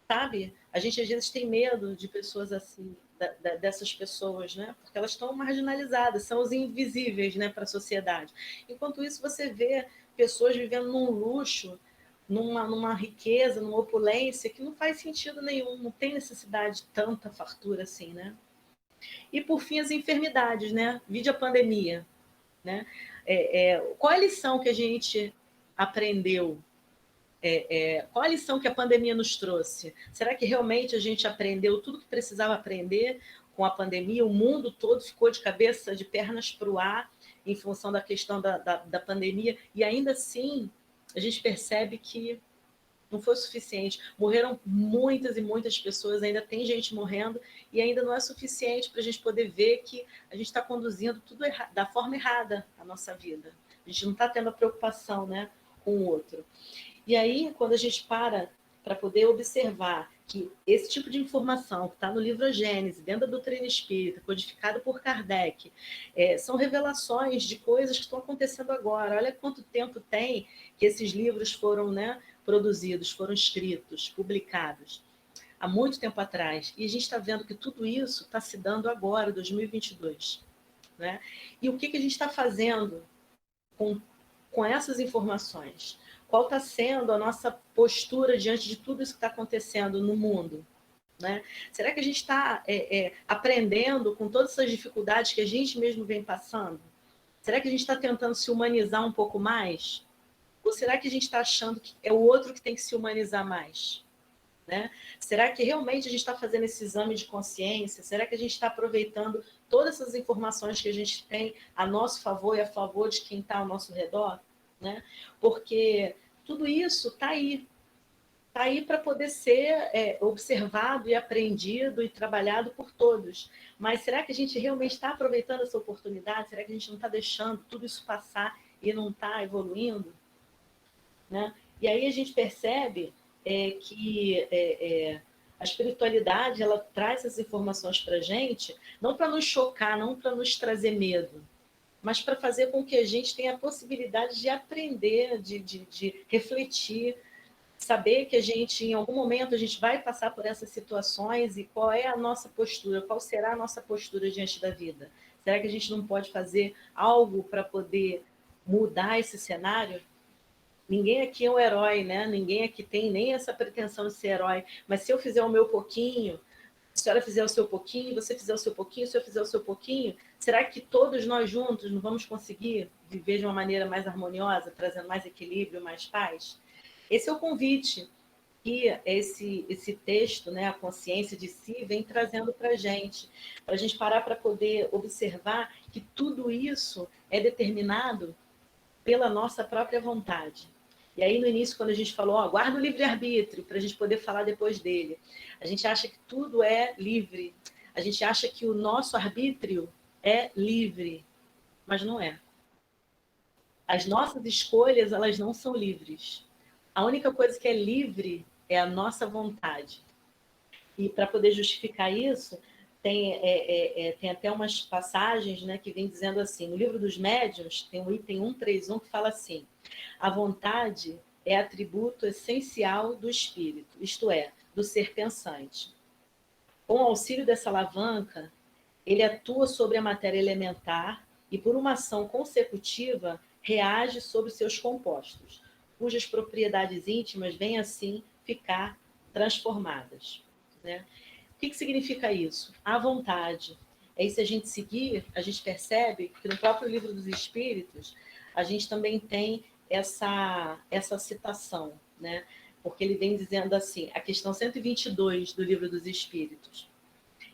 sabe? A gente às vezes tem medo de pessoas assim, dessas pessoas, né? Porque elas estão marginalizadas, são os invisíveis, né, para a sociedade. Enquanto isso, você vê pessoas vivendo num luxo, numa riqueza, numa opulência que não faz sentido nenhum, não tem necessidade de tanta fartura assim, né? E por fim, as enfermidades, né? Vide a pandemia, né? Qual a lição que a gente aprendeu? Qual a lição que a pandemia nos trouxe? Será que realmente a gente aprendeu tudo que precisava aprender com a pandemia? O mundo todo ficou de cabeça, de pernas para o ar, em função da questão da pandemia, e ainda assim a gente percebe que não foi suficiente. Morreram muitas e muitas pessoas, ainda tem gente morrendo, e ainda não é suficiente para a gente poder ver que a gente está conduzindo tudo da forma errada a nossa vida. A gente não está tendo a preocupação, né, com o outro. E aí, quando a gente para poder observar que esse tipo de informação que está no livro A Gênese, dentro da doutrina espírita, codificado por Kardec, são revelações de coisas que estão acontecendo agora. Olha quanto tempo tem que esses livros foram, né, produzidos, foram escritos, publicados, há muito tempo atrás. E a gente está vendo que tudo isso está se dando agora, 2022. Né? E o que a gente está fazendo com essas informações? Qual está sendo a nossa postura diante de tudo isso que está acontecendo no mundo? Né? Será que a gente está aprendendo com todas essas dificuldades que a gente mesmo vem passando? Será que a gente está tentando se humanizar um pouco mais? Ou será que a gente está achando que é o outro que tem que se humanizar mais? Né? Será que realmente a gente está fazendo esse exame de consciência? Será que a gente está aproveitando todas essas informações que a gente tem a nosso favor e a favor de quem está ao nosso redor? Né? Porque tudo isso está aí. está aí para poder ser observado e aprendido e trabalhado por todos. Mas será que a gente realmente está aproveitando essa oportunidade? Será que a gente não está deixando tudo isso passar e não está evoluindo? Né? E aí a gente percebe que a espiritualidade ela traz essas informações para a gente, não para nos chocar, não para nos trazer medo, mas para fazer com que a gente tenha a possibilidade de aprender, de refletir, saber que a gente, em algum momento, a gente vai passar por essas situações e qual é a nossa postura, qual será a nossa postura diante da vida. Será que a gente não pode fazer algo para poder mudar esse cenário? Ninguém aqui é um herói, né? Ninguém aqui tem nem essa pretensão de ser herói. Mas se eu fizer o meu pouquinho, se a senhora fizer o seu pouquinho, você fizer o seu pouquinho, se eu fizer o seu pouquinho, será que todos nós juntos não vamos conseguir viver de uma maneira mais harmoniosa, trazendo mais equilíbrio, mais paz? Esse é o convite que esse texto, né, a consciência de si, vem trazendo para a gente parar para poder observar que tudo isso é determinado pela nossa própria vontade. E aí, no início, quando a gente falou, ó, guarda o livre-arbítrio, para a gente poder falar depois dele, a gente acha que tudo é livre, a gente acha que o nosso arbítrio é livre, mas não é. As nossas escolhas, elas não são livres. A única coisa que é livre é a nossa vontade. E para poder justificar isso, tem até umas passagens, né, que vem dizendo assim, no livro dos médiuns, tem o item 131 que fala assim, a vontade é atributo essencial do espírito, isto é, do ser pensante. Com o auxílio dessa alavanca, ele atua sobre a matéria elementar e, por uma ação consecutiva, reage sobre seus compostos, cujas propriedades íntimas vêm assim ficar transformadas. Né? O que significa isso? A vontade. Aí, se a gente seguir, a gente percebe que no próprio Livro dos Espíritos, a gente também tem essa citação, né? Porque ele vem dizendo assim, a questão 122 do Livro dos Espíritos.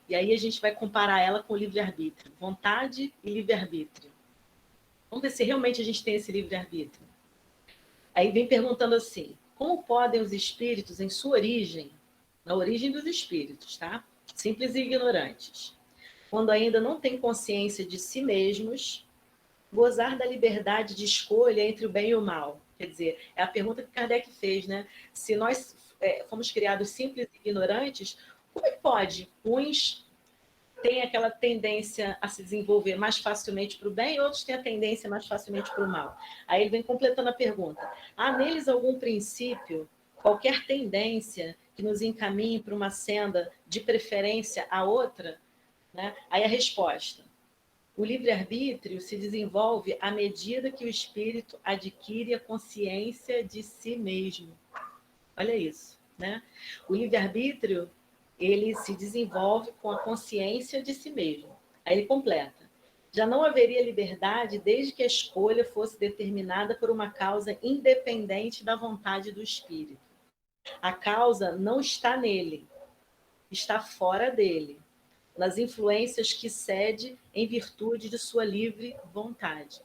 E aí a gente vai comparar ela com o livre-arbítrio. Vontade e livre-arbítrio. Vamos ver se realmente a gente tem esse livre-arbítrio. Aí vem perguntando assim, como podem os espíritos, em sua origem, na origem dos espíritos, tá? Simples e ignorantes, quando ainda não têm consciência de si mesmos, gozar da liberdade de escolha entre o bem e o mal? Quer dizer, é a pergunta que Kardec fez, né? Se nós fomos criados simples e ignorantes, como é que pode uns têm aquela tendência a se desenvolver mais facilmente para o bem, e outros têm a tendência mais facilmente para o mal? Aí ele vem completando a pergunta. Há neles algum princípio, qualquer tendência que nos encaminhe para uma senda de preferência a outra? Né? Aí a resposta. O livre-arbítrio se desenvolve à medida que o espírito adquire a consciência de si mesmo. Olha isso, né? O livre-arbítrio, ele se desenvolve com a consciência de si mesmo. Aí ele completa. Já não haveria liberdade desde que a escolha fosse determinada por uma causa independente da vontade do espírito. A causa não está nele, está fora dele, nas influências que cede em virtude de sua livre vontade.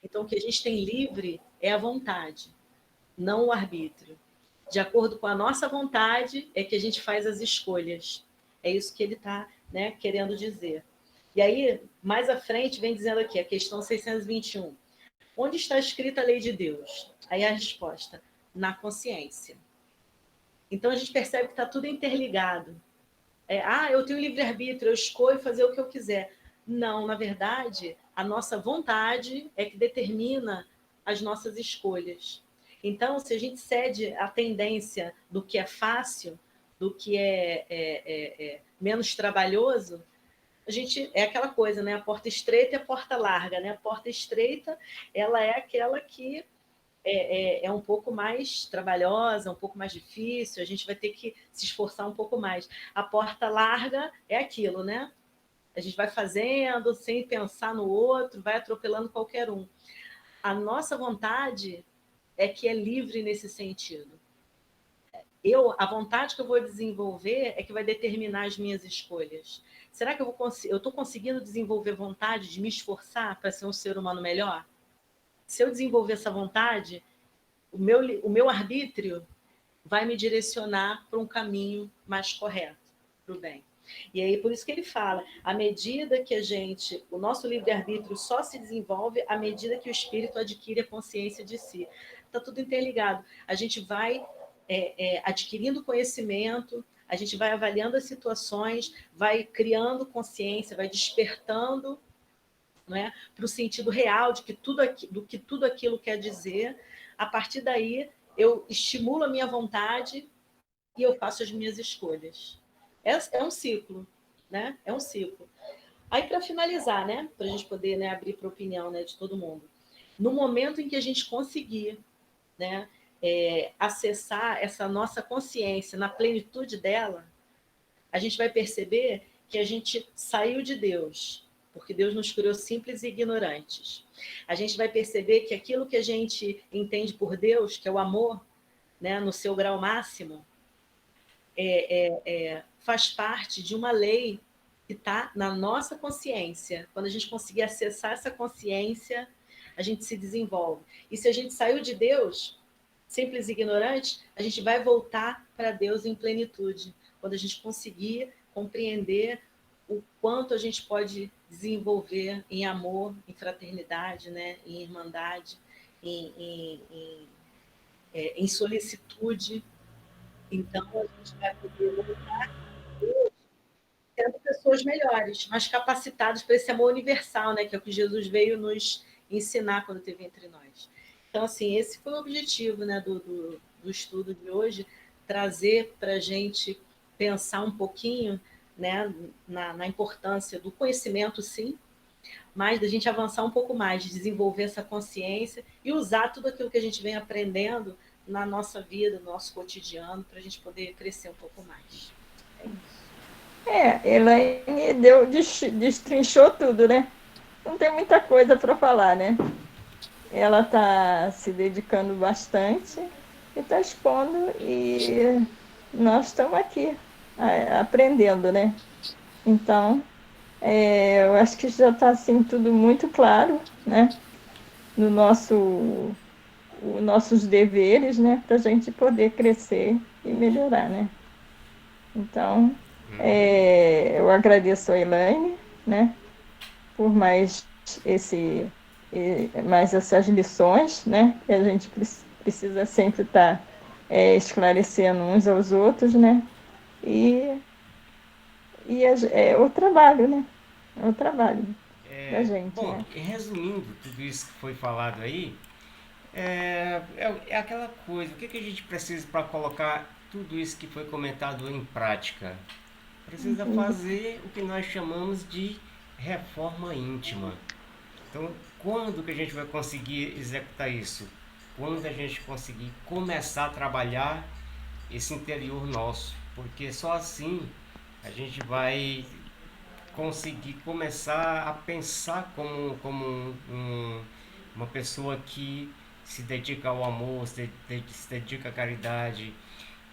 Então, o que a gente tem livre é a vontade, não o arbítrio. De acordo com a nossa vontade, é que a gente faz as escolhas. É isso que ele está, né, querendo dizer. E aí, mais à frente, vem dizendo aqui, a questão 621. Onde está escrita a lei de Deus? Aí a resposta, na consciência. Então, a gente percebe que está tudo interligado. Eu tenho livre-arbítrio, eu escolho fazer o que eu quiser. Não, na verdade, a nossa vontade é que determina as nossas escolhas. Então, se a gente cede à tendência do que é fácil, do que é menos trabalhoso, a gente é aquela coisa, né? A porta estreita e a porta larga, né? A porta estreita, ela é aquela que é um pouco mais trabalhosa, um pouco mais difícil, a gente vai ter que se esforçar um pouco mais. A porta larga é aquilo, né? A gente vai fazendo sem pensar no outro, vai atropelando qualquer um. A nossa vontade é que é livre nesse sentido. A vontade que eu vou desenvolver é que vai determinar as minhas escolhas. Será que eu estou conseguindo desenvolver vontade de me esforçar para ser um ser humano melhor? Se eu desenvolver essa vontade, o meu arbítrio, vai me direcionar para um caminho mais correto, para o bem. E aí, por isso que ele fala, à medida que o nosso livre-arbítrio só se desenvolve à medida que o espírito adquire a consciência de si. Está tudo interligado. A gente vai adquirindo conhecimento, a gente vai avaliando as situações, vai criando consciência, vai despertando, não é, para o sentido real do que tudo aquilo quer dizer. A partir daí, eu estimulo a minha vontade e eu faço as minhas escolhas. É um ciclo, né? É um ciclo. Aí, para finalizar, né? Para a gente poder, né, abrir para a opinião, né, de todo mundo. No momento em que a gente conseguir, né, acessar essa nossa consciência na plenitude dela, a gente vai perceber que a gente saiu de Deus, porque Deus nos criou simples e ignorantes. A gente vai perceber que aquilo que a gente entende por Deus, que é o amor, né, no seu grau máximo, faz parte de uma lei que está na nossa consciência. Quando a gente conseguir acessar essa consciência, a gente se desenvolve. E se a gente saiu de Deus, simples e ignorante, a gente vai voltar para Deus em plenitude. Quando a gente conseguir compreender o quanto a gente pode desenvolver em amor, em fraternidade, né? Em irmandade, em solicitude. Então, a gente vai poder voltar sendo pessoas melhores, mais capacitadas para esse amor universal, né? Que é o que Jesus veio nos ensinar quando esteve entre nós. Então, assim, esse foi o objetivo, né, do estudo de hoje, trazer para a gente pensar um pouquinho, né, na importância do conhecimento, sim, mas da gente avançar um pouco mais, de desenvolver essa consciência e usar tudo aquilo que a gente vem aprendendo na nossa vida, no nosso cotidiano, para a gente poder crescer um pouco mais. É isso. Elaine destrinchou tudo, né? Não tem muita coisa para falar, né? Ela está se dedicando bastante e está expondo, e nós estamos aqui aprendendo, né? Então, eu acho que já está assim tudo muito claro, né? No os nossos deveres, né? Para a gente poder crescer e melhorar, né? Então, eu agradeço a Elaine, né? Por esse mais essas lições, né? Que a gente precisa sempre estar esclarecendo uns aos outros, né? E, é o trabalho, né? É o trabalho da gente, Bom, né? resumindo tudo isso que foi falado aí, é aquela coisa, o que a gente precisa para colocar tudo isso que foi comentado em prática? Precisa fazer o que nós chamamos de reforma íntima. Então, quando que a gente vai conseguir executar isso? Quando a gente conseguir começar a trabalhar esse interior nosso, porque só assim a gente vai conseguir começar a pensar uma pessoa que se dedica ao amor, se dedica à caridade.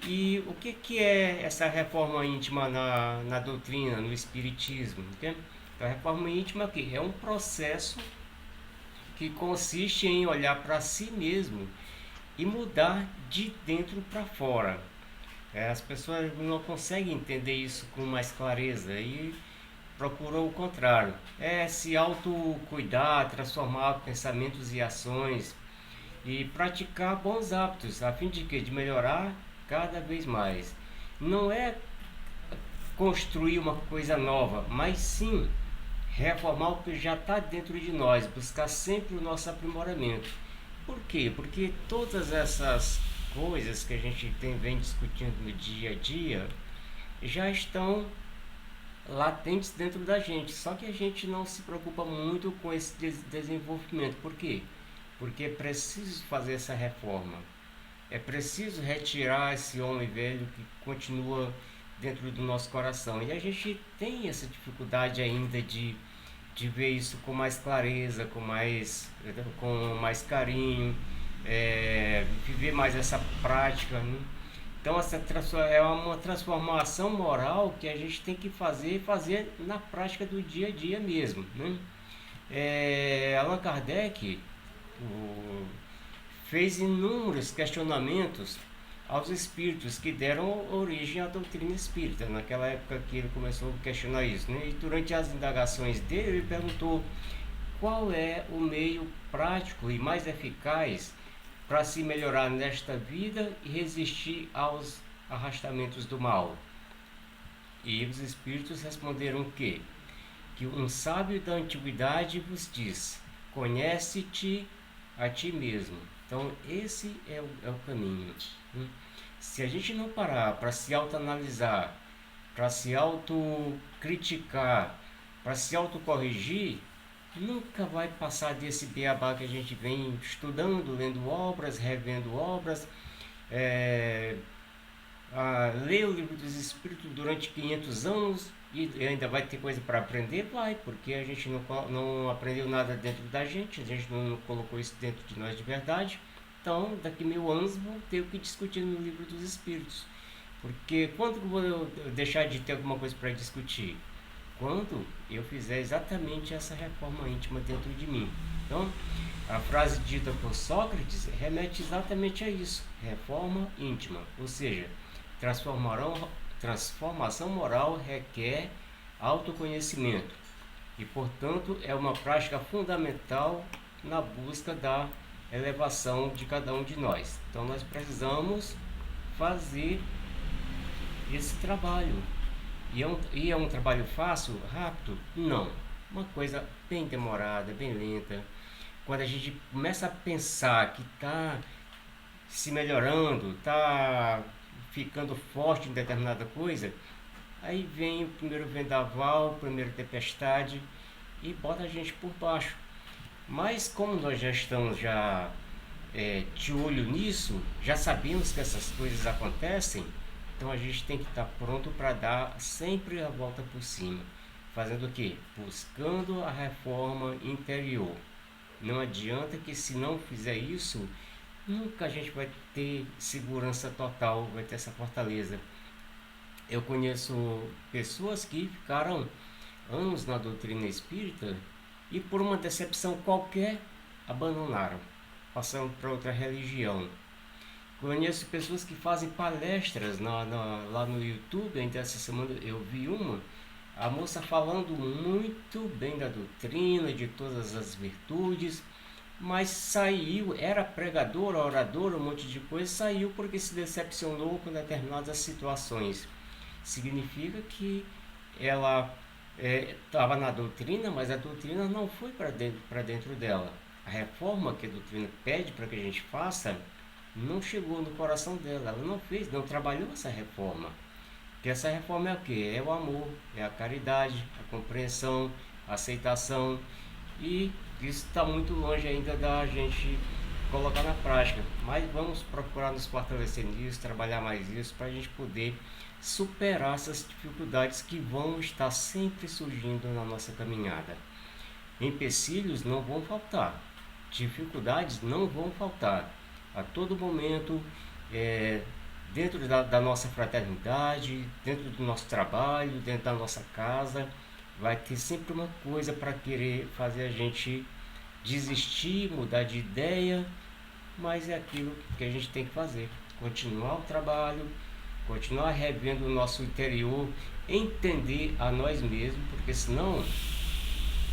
E o que é essa reforma íntima na doutrina, no espiritismo? Entende? Então, a reforma íntima aqui é um processo que consiste em olhar para si mesmo e mudar de dentro para fora. As pessoas não conseguem entender isso com mais clareza e procuram o contrário. É se autocuidar, transformar pensamentos e ações e praticar bons hábitos, a fim de quê? De melhorar cada vez mais. Não é construir uma coisa nova, mas sim reformar o que já está dentro de nós, buscar sempre o nosso aprimoramento. Por quê? Porque todas essas coisas que a gente vem discutindo no dia a dia já estão latentes dentro da gente, só que a gente não se preocupa muito com esse desenvolvimento. Por quê? Porque é preciso fazer essa reforma. É preciso retirar esse homem velho que continua dentro do nosso coração. E a gente tem essa dificuldade ainda de ver isso com mais clareza, com mais carinho, viver mais essa prática, né? Então essa é uma transformação moral que a gente tem que fazer na prática do dia a dia mesmo, né? Allan Kardec fez inúmeros questionamentos aos espíritos que deram origem à doutrina espírita, naquela época que ele começou a questionar isso, né? E durante as indagações dele, ele perguntou qual é o meio prático e mais eficaz para se melhorar nesta vida e resistir aos arrastamentos do mal. E os espíritos responderam que um sábio da antiguidade vos diz: conhece-te a ti mesmo. Então, esse é o caminho. Né? Se a gente não parar para se autoanalisar, para se autocriticar, para se autocorrigir, nunca vai passar desse beabá que a gente vem estudando, lendo obras, revendo obras, é, ler o livro dos Espíritos durante 500 anos e ainda vai ter coisa para aprender? Vai, porque a gente não aprendeu nada dentro da gente, a gente não colocou isso dentro de nós de verdade. Então, daqui 1000 anos, vou ter o que discutir no livro dos Espíritos. Porque quando eu vou deixar de ter alguma coisa para discutir? Quando eu fizer exatamente essa reforma íntima dentro de mim. Então, a frase dita por Sócrates remete exatamente a isso: reforma íntima, ou seja, transformação moral requer autoconhecimento e, portanto, é uma prática fundamental na busca da elevação de cada um de nós. Então, nós precisamos fazer esse trabalho. E é um trabalho fácil, rápido? Não. Uma coisa bem demorada, bem lenta. Quando a gente começa a pensar que está se melhorando, está ficando forte em determinada coisa, aí vem o primeiro vendaval, a primeira tempestade e bota a gente por baixo. Mas como nós já estamos de olho nisso, já sabemos que essas coisas acontecem, então a gente tem que estar pronto para dar sempre a volta por cima. Fazendo o quê? Buscando a reforma interior. Não adianta que, se não fizer isso, nunca a gente vai ter segurança total, vai ter essa fortaleza. Eu conheço pessoas que ficaram anos na doutrina espírita e, por uma decepção qualquer, abandonaram, passando para outra religião. Conheço pessoas que fazem palestras lá no YouTube. Ainda essa semana eu vi a moça falando muito bem da doutrina, de todas as virtudes, mas saiu, era pregadora, oradora, um monte de coisa, saiu porque se decepcionou com determinadas situações. Significa que ela estava na doutrina, mas a doutrina não foi para dentro dela. A reforma que a doutrina pede para que a gente faça não chegou no coração dela, ela não fez, não trabalhou essa reforma. Que essa reforma é o que? É o amor, é a caridade, a compreensão, a aceitação, e isso está muito longe ainda da gente colocar na prática. Mas vamos procurar nos fortalecer nisso, trabalhar mais isso, para a gente poder superar essas dificuldades que vão estar sempre surgindo na nossa caminhada. Empecilhos não vão faltar, dificuldades não vão faltar. A todo momento, dentro da nossa fraternidade, dentro do nosso trabalho, dentro da nossa casa, vai ter sempre uma coisa para querer fazer a gente desistir, mudar de ideia, mas é aquilo que a gente tem que fazer: continuar o trabalho, continuar revendo o nosso interior, entender a nós mesmos, porque senão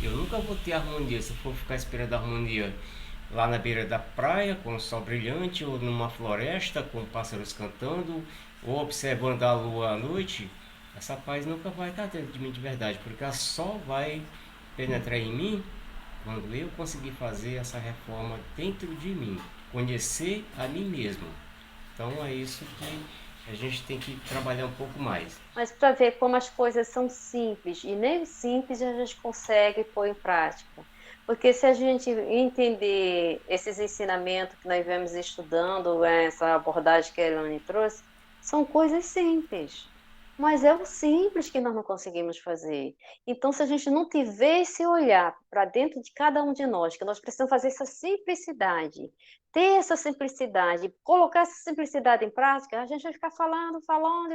eu nunca vou ter harmonia se eu for ficar esperando a harmonia lá na beira da praia com o sol brilhante, ou numa floresta com pássaros cantando, ou observando a lua à noite. Essa paz nunca vai estar dentro de mim de verdade, porque ela só vai penetrar em mim quando eu conseguir fazer essa reforma dentro de mim, conhecer a mim mesmo. Então é isso que a gente tem que trabalhar um pouco mais. Mas para ver como as coisas são simples, e nem o simples a gente consegue pôr em prática. Porque se a gente entender esses ensinamentos que nós vemos estudando, essa abordagem que a Elaine trouxe, são coisas simples. Mas é o simples que nós não conseguimos fazer. Então, se a gente não tiver esse olhar para dentro de cada um de nós, que nós precisamos fazer essa simplicidade, ter essa simplicidade, colocar essa simplicidade em prática, a gente vai ficar falando,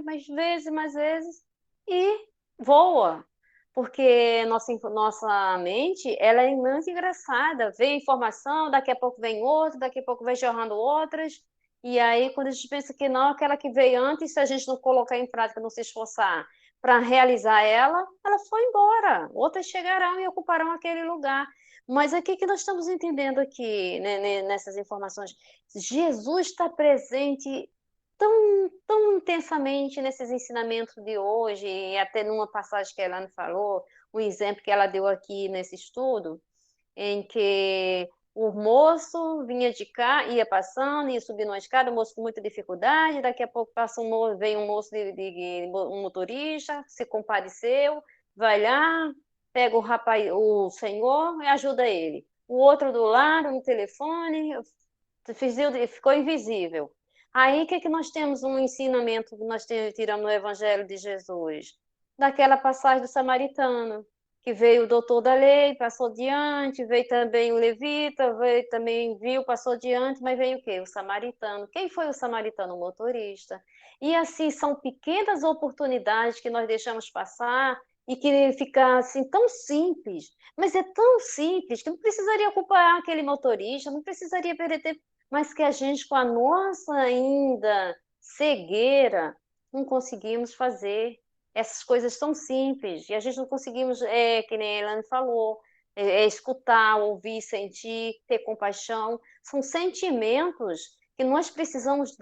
mais vezes, e voa. Porque nossa mente, ela é muito engraçada. Vem informação, daqui a pouco vem outra, daqui a pouco vem jorrando outras, E aí, quando a gente pensa que não, aquela que veio antes, se a gente não colocar em prática, não se esforçar para realizar ela, ela foi embora. Outras chegarão e ocuparão aquele lugar. Mas o que nós estamos entendendo aqui, né, nessas informações? Jesus está presente tão intensamente nesses ensinamentos de hoje, e até numa passagem que a Elane falou, um exemplo que ela deu aqui nesse estudo, em que o moço vinha de cá, ia passando, ia subindo uma escada, o moço com muita dificuldade, daqui a pouco passa veio um moço, um motorista, se compadeceu, vai lá, pega o rapaz, o senhor e ajuda ele. O outro do lado, no telefone, ficou invisível. Aí, o que nós temos um ensinamento que nós tiramos no Evangelho de Jesus? Daquela passagem do samaritano, que veio o doutor da lei, passou diante, veio também o levita, veio também, viu, passou diante, mas veio o quê? O samaritano. Quem foi o samaritano? O motorista. E assim, são pequenas oportunidades que nós deixamos passar e que fica assim tão simples, mas é tão simples que não precisaria culpar aquele motorista, não precisaria perder tempo, mas que a gente, com a nossa ainda cegueira, não conseguimos fazer. Essas coisas tão simples, e a gente não conseguimos, que nem a Elane falou, escutar, ouvir, sentir, ter compaixão. São sentimentos que nós precisamos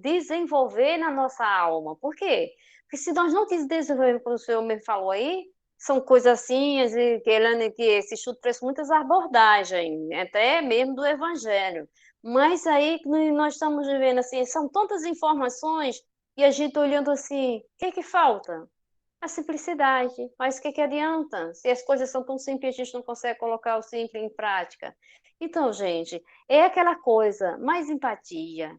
desenvolver na nossa alma. Por quê? Porque se nós não desenvolvermos, como o senhor me falou aí, são coisas assim, que, Elane, que esse estudo trouxe muitas abordagens, até mesmo do Evangelho. Mas aí nós estamos vivendo assim, são tantas informações e a gente olhando assim, o que falta? A simplicidade. Mas o que adianta? Se as coisas são tão simples, a gente não consegue colocar o simples em prática. Então, gente, é aquela coisa, mais empatia,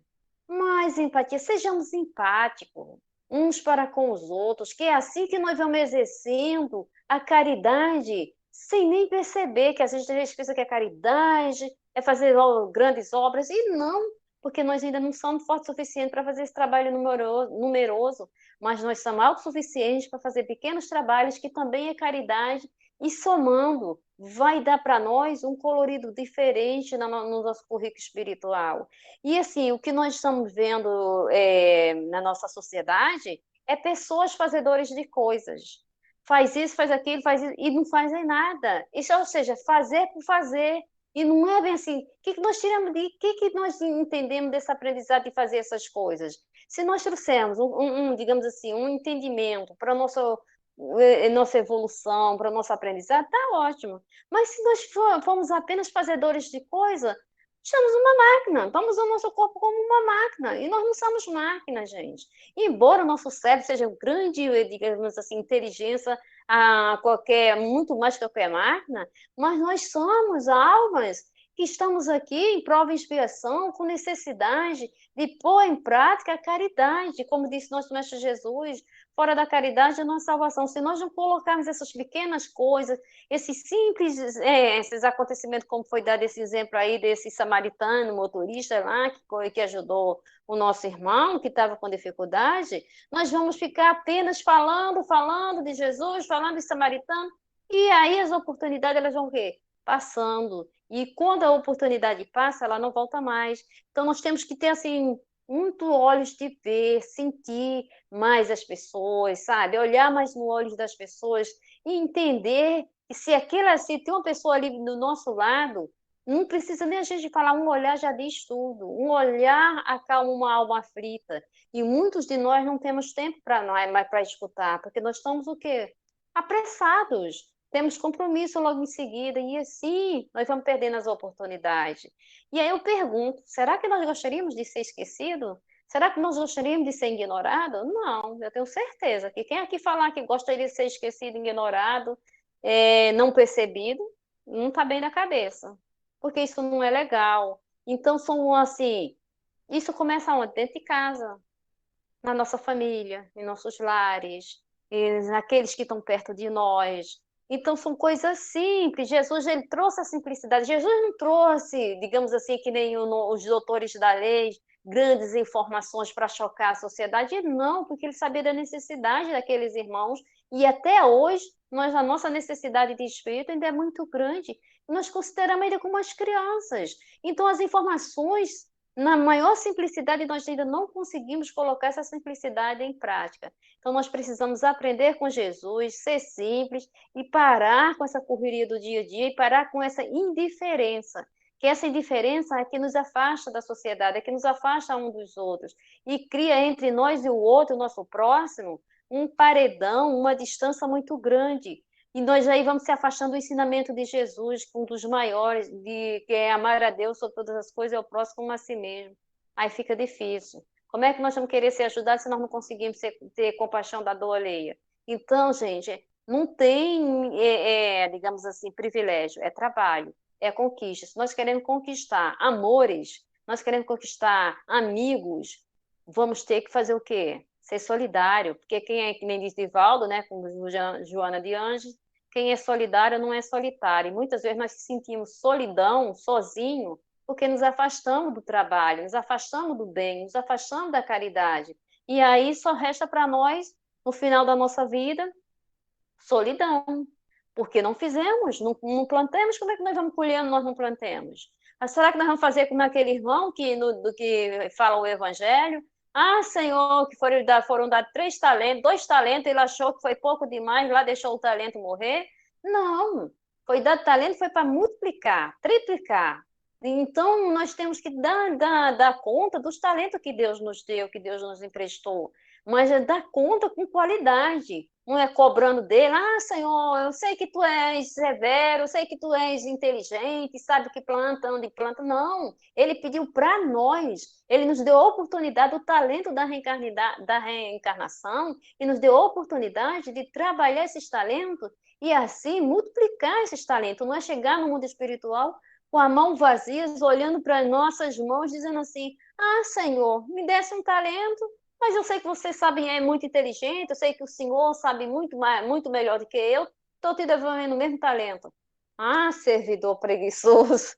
sejamos empáticos uns para com os outros, que é assim que nós vamos exercendo a caridade, sem nem perceber que às vezes a gente pensa que a caridade é fazer grandes obras, e não, porque nós ainda não somos fortes o suficiente para fazer esse trabalho numeroso, mas nós somos autossuficientes para fazer pequenos trabalhos, que também é caridade, e somando, vai dar para nós um colorido diferente no nosso currículo espiritual. E assim, o que nós estamos vendo na nossa sociedade é pessoas fazedoras de coisas. Faz isso, faz aquilo, faz isso, e não fazem nada. Isso, ou seja, fazer por fazer. E não é bem assim. O que nós tiramos que nós entendemos desse aprendizado de fazer essas coisas? Se nós trouxermos digamos assim, um entendimento para a nossa evolução, para o nosso aprendizado, está ótimo. Mas se nós formos apenas fazedores de coisa, estamos uma máquina, vamos ao nosso corpo como uma máquina, e nós não somos máquina, gente. Embora o nosso cérebro seja um grande, digamos assim, inteligência muito mais que qualquer máquina, mas nós somos almas que estamos aqui em prova e expiação, com necessidade de pôr em prática a caridade, como disse nosso Mestre Jesus, fora da caridade não há salvação. Se nós não colocarmos essas pequenas coisas, esses simples, esses acontecimentos, como foi dado esse exemplo aí desse samaritano, motorista lá, que ajudou o nosso irmão, que estava com dificuldade, nós vamos ficar apenas falando de Jesus, falando de samaritano, e aí as oportunidades, elas vão o quê? Passando. E quando a oportunidade passa, ela não volta mais. Então, nós temos que ter, assim, muito olhos de ver, sentir mais as pessoas, sabe? Olhar mais no olhos das pessoas e entender que se tem uma pessoa ali do nosso lado, não precisa nem a gente falar, um olhar já diz tudo. Um olhar acalma uma alma aflita. E muitos de nós não temos tempo para nós, mais para escutar, porque nós estamos o quê? Apressados. Temos compromisso logo em seguida, e assim nós vamos perdendo as oportunidades. E aí eu pergunto, será que nós gostaríamos de ser esquecidos? Será que nós gostaríamos de ser ignorados? Não, eu tenho certeza que quem aqui falar que gostaria de ser esquecido, ignorado, não percebido, não está bem na cabeça, porque isso não é legal. Então, são assim, isso começa onde? Dentro de casa, na nossa família, em nossos lares, naqueles que estão perto de nós. Então, são coisas simples. Jesus, ele trouxe a simplicidade. Jesus não trouxe, digamos assim, que nem os doutores da lei, grandes informações para chocar a sociedade. Não, porque ele sabia da necessidade daqueles irmãos. E até hoje, a nossa necessidade de espírito ainda é muito grande. Nós consideramos ainda como as crianças. Então, as informações na maior simplicidade, nós ainda não conseguimos colocar essa simplicidade em prática. Então, nós precisamos aprender com Jesus, ser simples e parar com essa correria do dia a dia e parar com essa indiferença. Que essa indiferença é que nos afasta da sociedade, é que nos afasta um dos outros e cria entre nós e o outro, o nosso próximo, um paredão, uma distância muito grande. E nós aí vamos se afastando do ensinamento de Jesus, um dos maiores, que é amar a Deus sobre todas as coisas e ao próximo como a si mesmo. Aí fica difícil. Como é que nós vamos querer ser ajudados se nós não conseguimos ter compaixão da dor alheia? Então, gente, não tem, digamos assim, privilégio, é trabalho, é conquista. Se nós queremos conquistar amores, nós queremos conquistar amigos, vamos ter que fazer o quê? Ser solidário, porque quem é, que nem diz Divaldo, né, como Joana de Anjos, quem é solidário não é solitário. E muitas vezes nós sentimos solidão, sozinho, porque nos afastamos do trabalho, nos afastamos do bem, nos afastamos da caridade. E aí só resta para nós, no final da nossa vida, solidão. Porque não fizemos, não plantemos, como é que nós vamos colhendo, nós não plantemos? Mas será que nós vamos fazer como aquele irmão do que fala o Evangelho? Ah, Senhor, que foram dados 3 talentos, 2 talentos, ele achou que foi pouco demais, lá deixou o talento morrer. Não, foi dado talento, foi para multiplicar, triplicar. Então, nós temos que dar conta dos talentos que Deus nos deu, que Deus nos emprestou, mas é dar conta com qualidade. Não é cobrando dele, ah, Senhor, eu sei que tu és severo, eu sei que tu és inteligente, sabe que planta, onde planta. Não, ele pediu para nós, ele nos deu a oportunidade, o talento da reencarnação, e nos deu a oportunidade de trabalhar esses talentos e assim multiplicar esses talentos. Não é chegar no mundo espiritual com a mão vazia, olhando para nossas mãos, dizendo assim, ah, Senhor, me desse um talento, mas eu sei que você sabe, é muito inteligente, eu sei que o senhor sabe muito, muito melhor do que eu, estou te devolvendo o mesmo talento. Ah, servidor preguiçoso,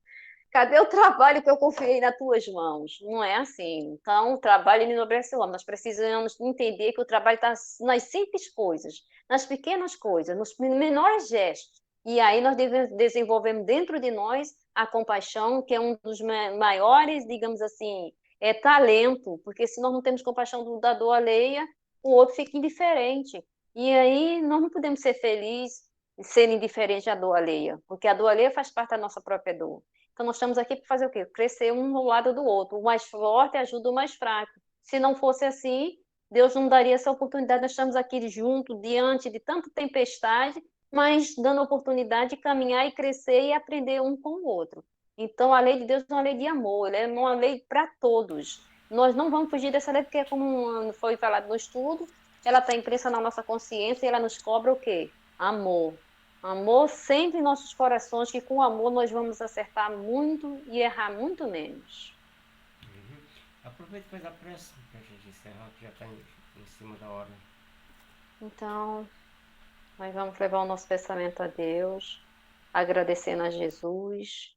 cadê o trabalho que eu confiei nas tuas mãos? Não é assim. Então, o trabalho enobrece o homem. Nós precisamos entender que o trabalho está nas simples coisas, nas pequenas coisas, nos menores gestos. E aí nós desenvolvemos dentro de nós a compaixão, que é um dos maiores, digamos assim, talento, porque se nós não temos compaixão da dor alheia, o outro fica indiferente. E aí nós não podemos ser felizes e ser indiferentes à dor alheia, porque a dor alheia faz parte da nossa própria dor. Então nós estamos aqui para fazer o quê? Crescer um ao lado do outro. O mais forte ajuda o mais fraco. Se não fosse assim, Deus não daria essa oportunidade. Nós estamos aqui juntos, diante de tanta tempestade, mas dando a oportunidade de caminhar e crescer e aprender um com o outro. Então, a lei de Deus é uma lei de amor, ela é uma lei para todos. Nós não vamos fugir dessa lei, porque, como foi falado no estudo, ela está impressa na nossa consciência e ela nos cobra o quê? Amor. Amor sempre em nossos corações, que com amor nós vamos acertar muito e errar muito menos. Uhum. Aproveita e faz a prece para a gente encerrar, que já está em cima da hora. Então, nós vamos levar o nosso pensamento a Deus, agradecendo a Jesus,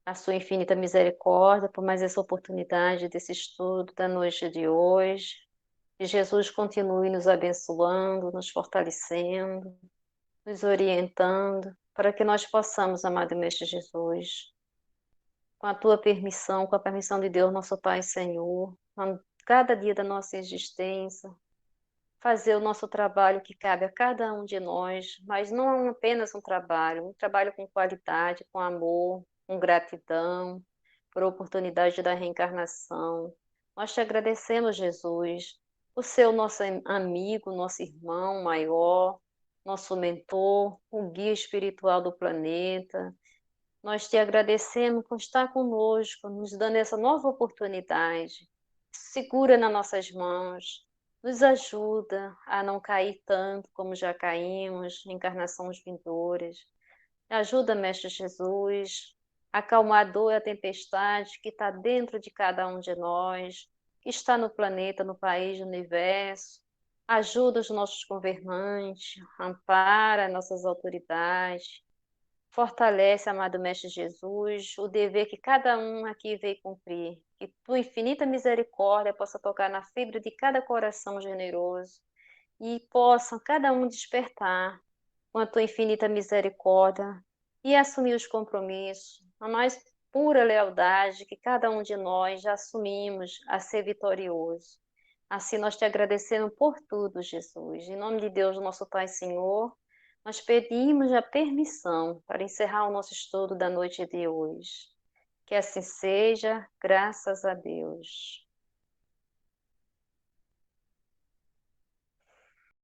a sua infinita misericórdia por mais essa oportunidade desse estudo da noite de hoje. Que Jesus continue nos abençoando, nos fortalecendo, nos orientando, para que nós possamos, amado Mestre Jesus, com a tua permissão, com a permissão de Deus, nosso Pai e Senhor, a cada dia da nossa existência, fazer o nosso trabalho que cabe a cada um de nós, mas não apenas um trabalho com qualidade, com amor, com gratidão, por oportunidade da reencarnação. Nós te agradecemos, Jesus, por ser o nosso amigo, nosso irmão maior, nosso mentor, o guia espiritual do planeta. Nós te agradecemos por estar conosco, nos dando essa nova oportunidade. Segura nas nossas mãos, nos ajuda a não cair tanto como já caímos em encarnações vindouras. Ajuda, Mestre Jesus, a acalmar a dor e a tempestade que está dentro de cada um de nós, que está no planeta, no país, no universo. Ajuda os nossos governantes, ampara nossas autoridades. Fortalece, amado Mestre Jesus, o dever que cada um aqui veio cumprir. Que tua infinita misericórdia possa tocar na fibra de cada coração generoso e possam cada um despertar com a tua infinita misericórdia e assumir os compromissos, a mais pura lealdade que cada um de nós já assumimos a ser vitorioso. Assim nós te agradecemos por tudo, Jesus. Em nome de Deus, nosso Pai Senhor, nós pedimos a permissão para encerrar o nosso estudo da noite de hoje. Que assim seja, graças a Deus.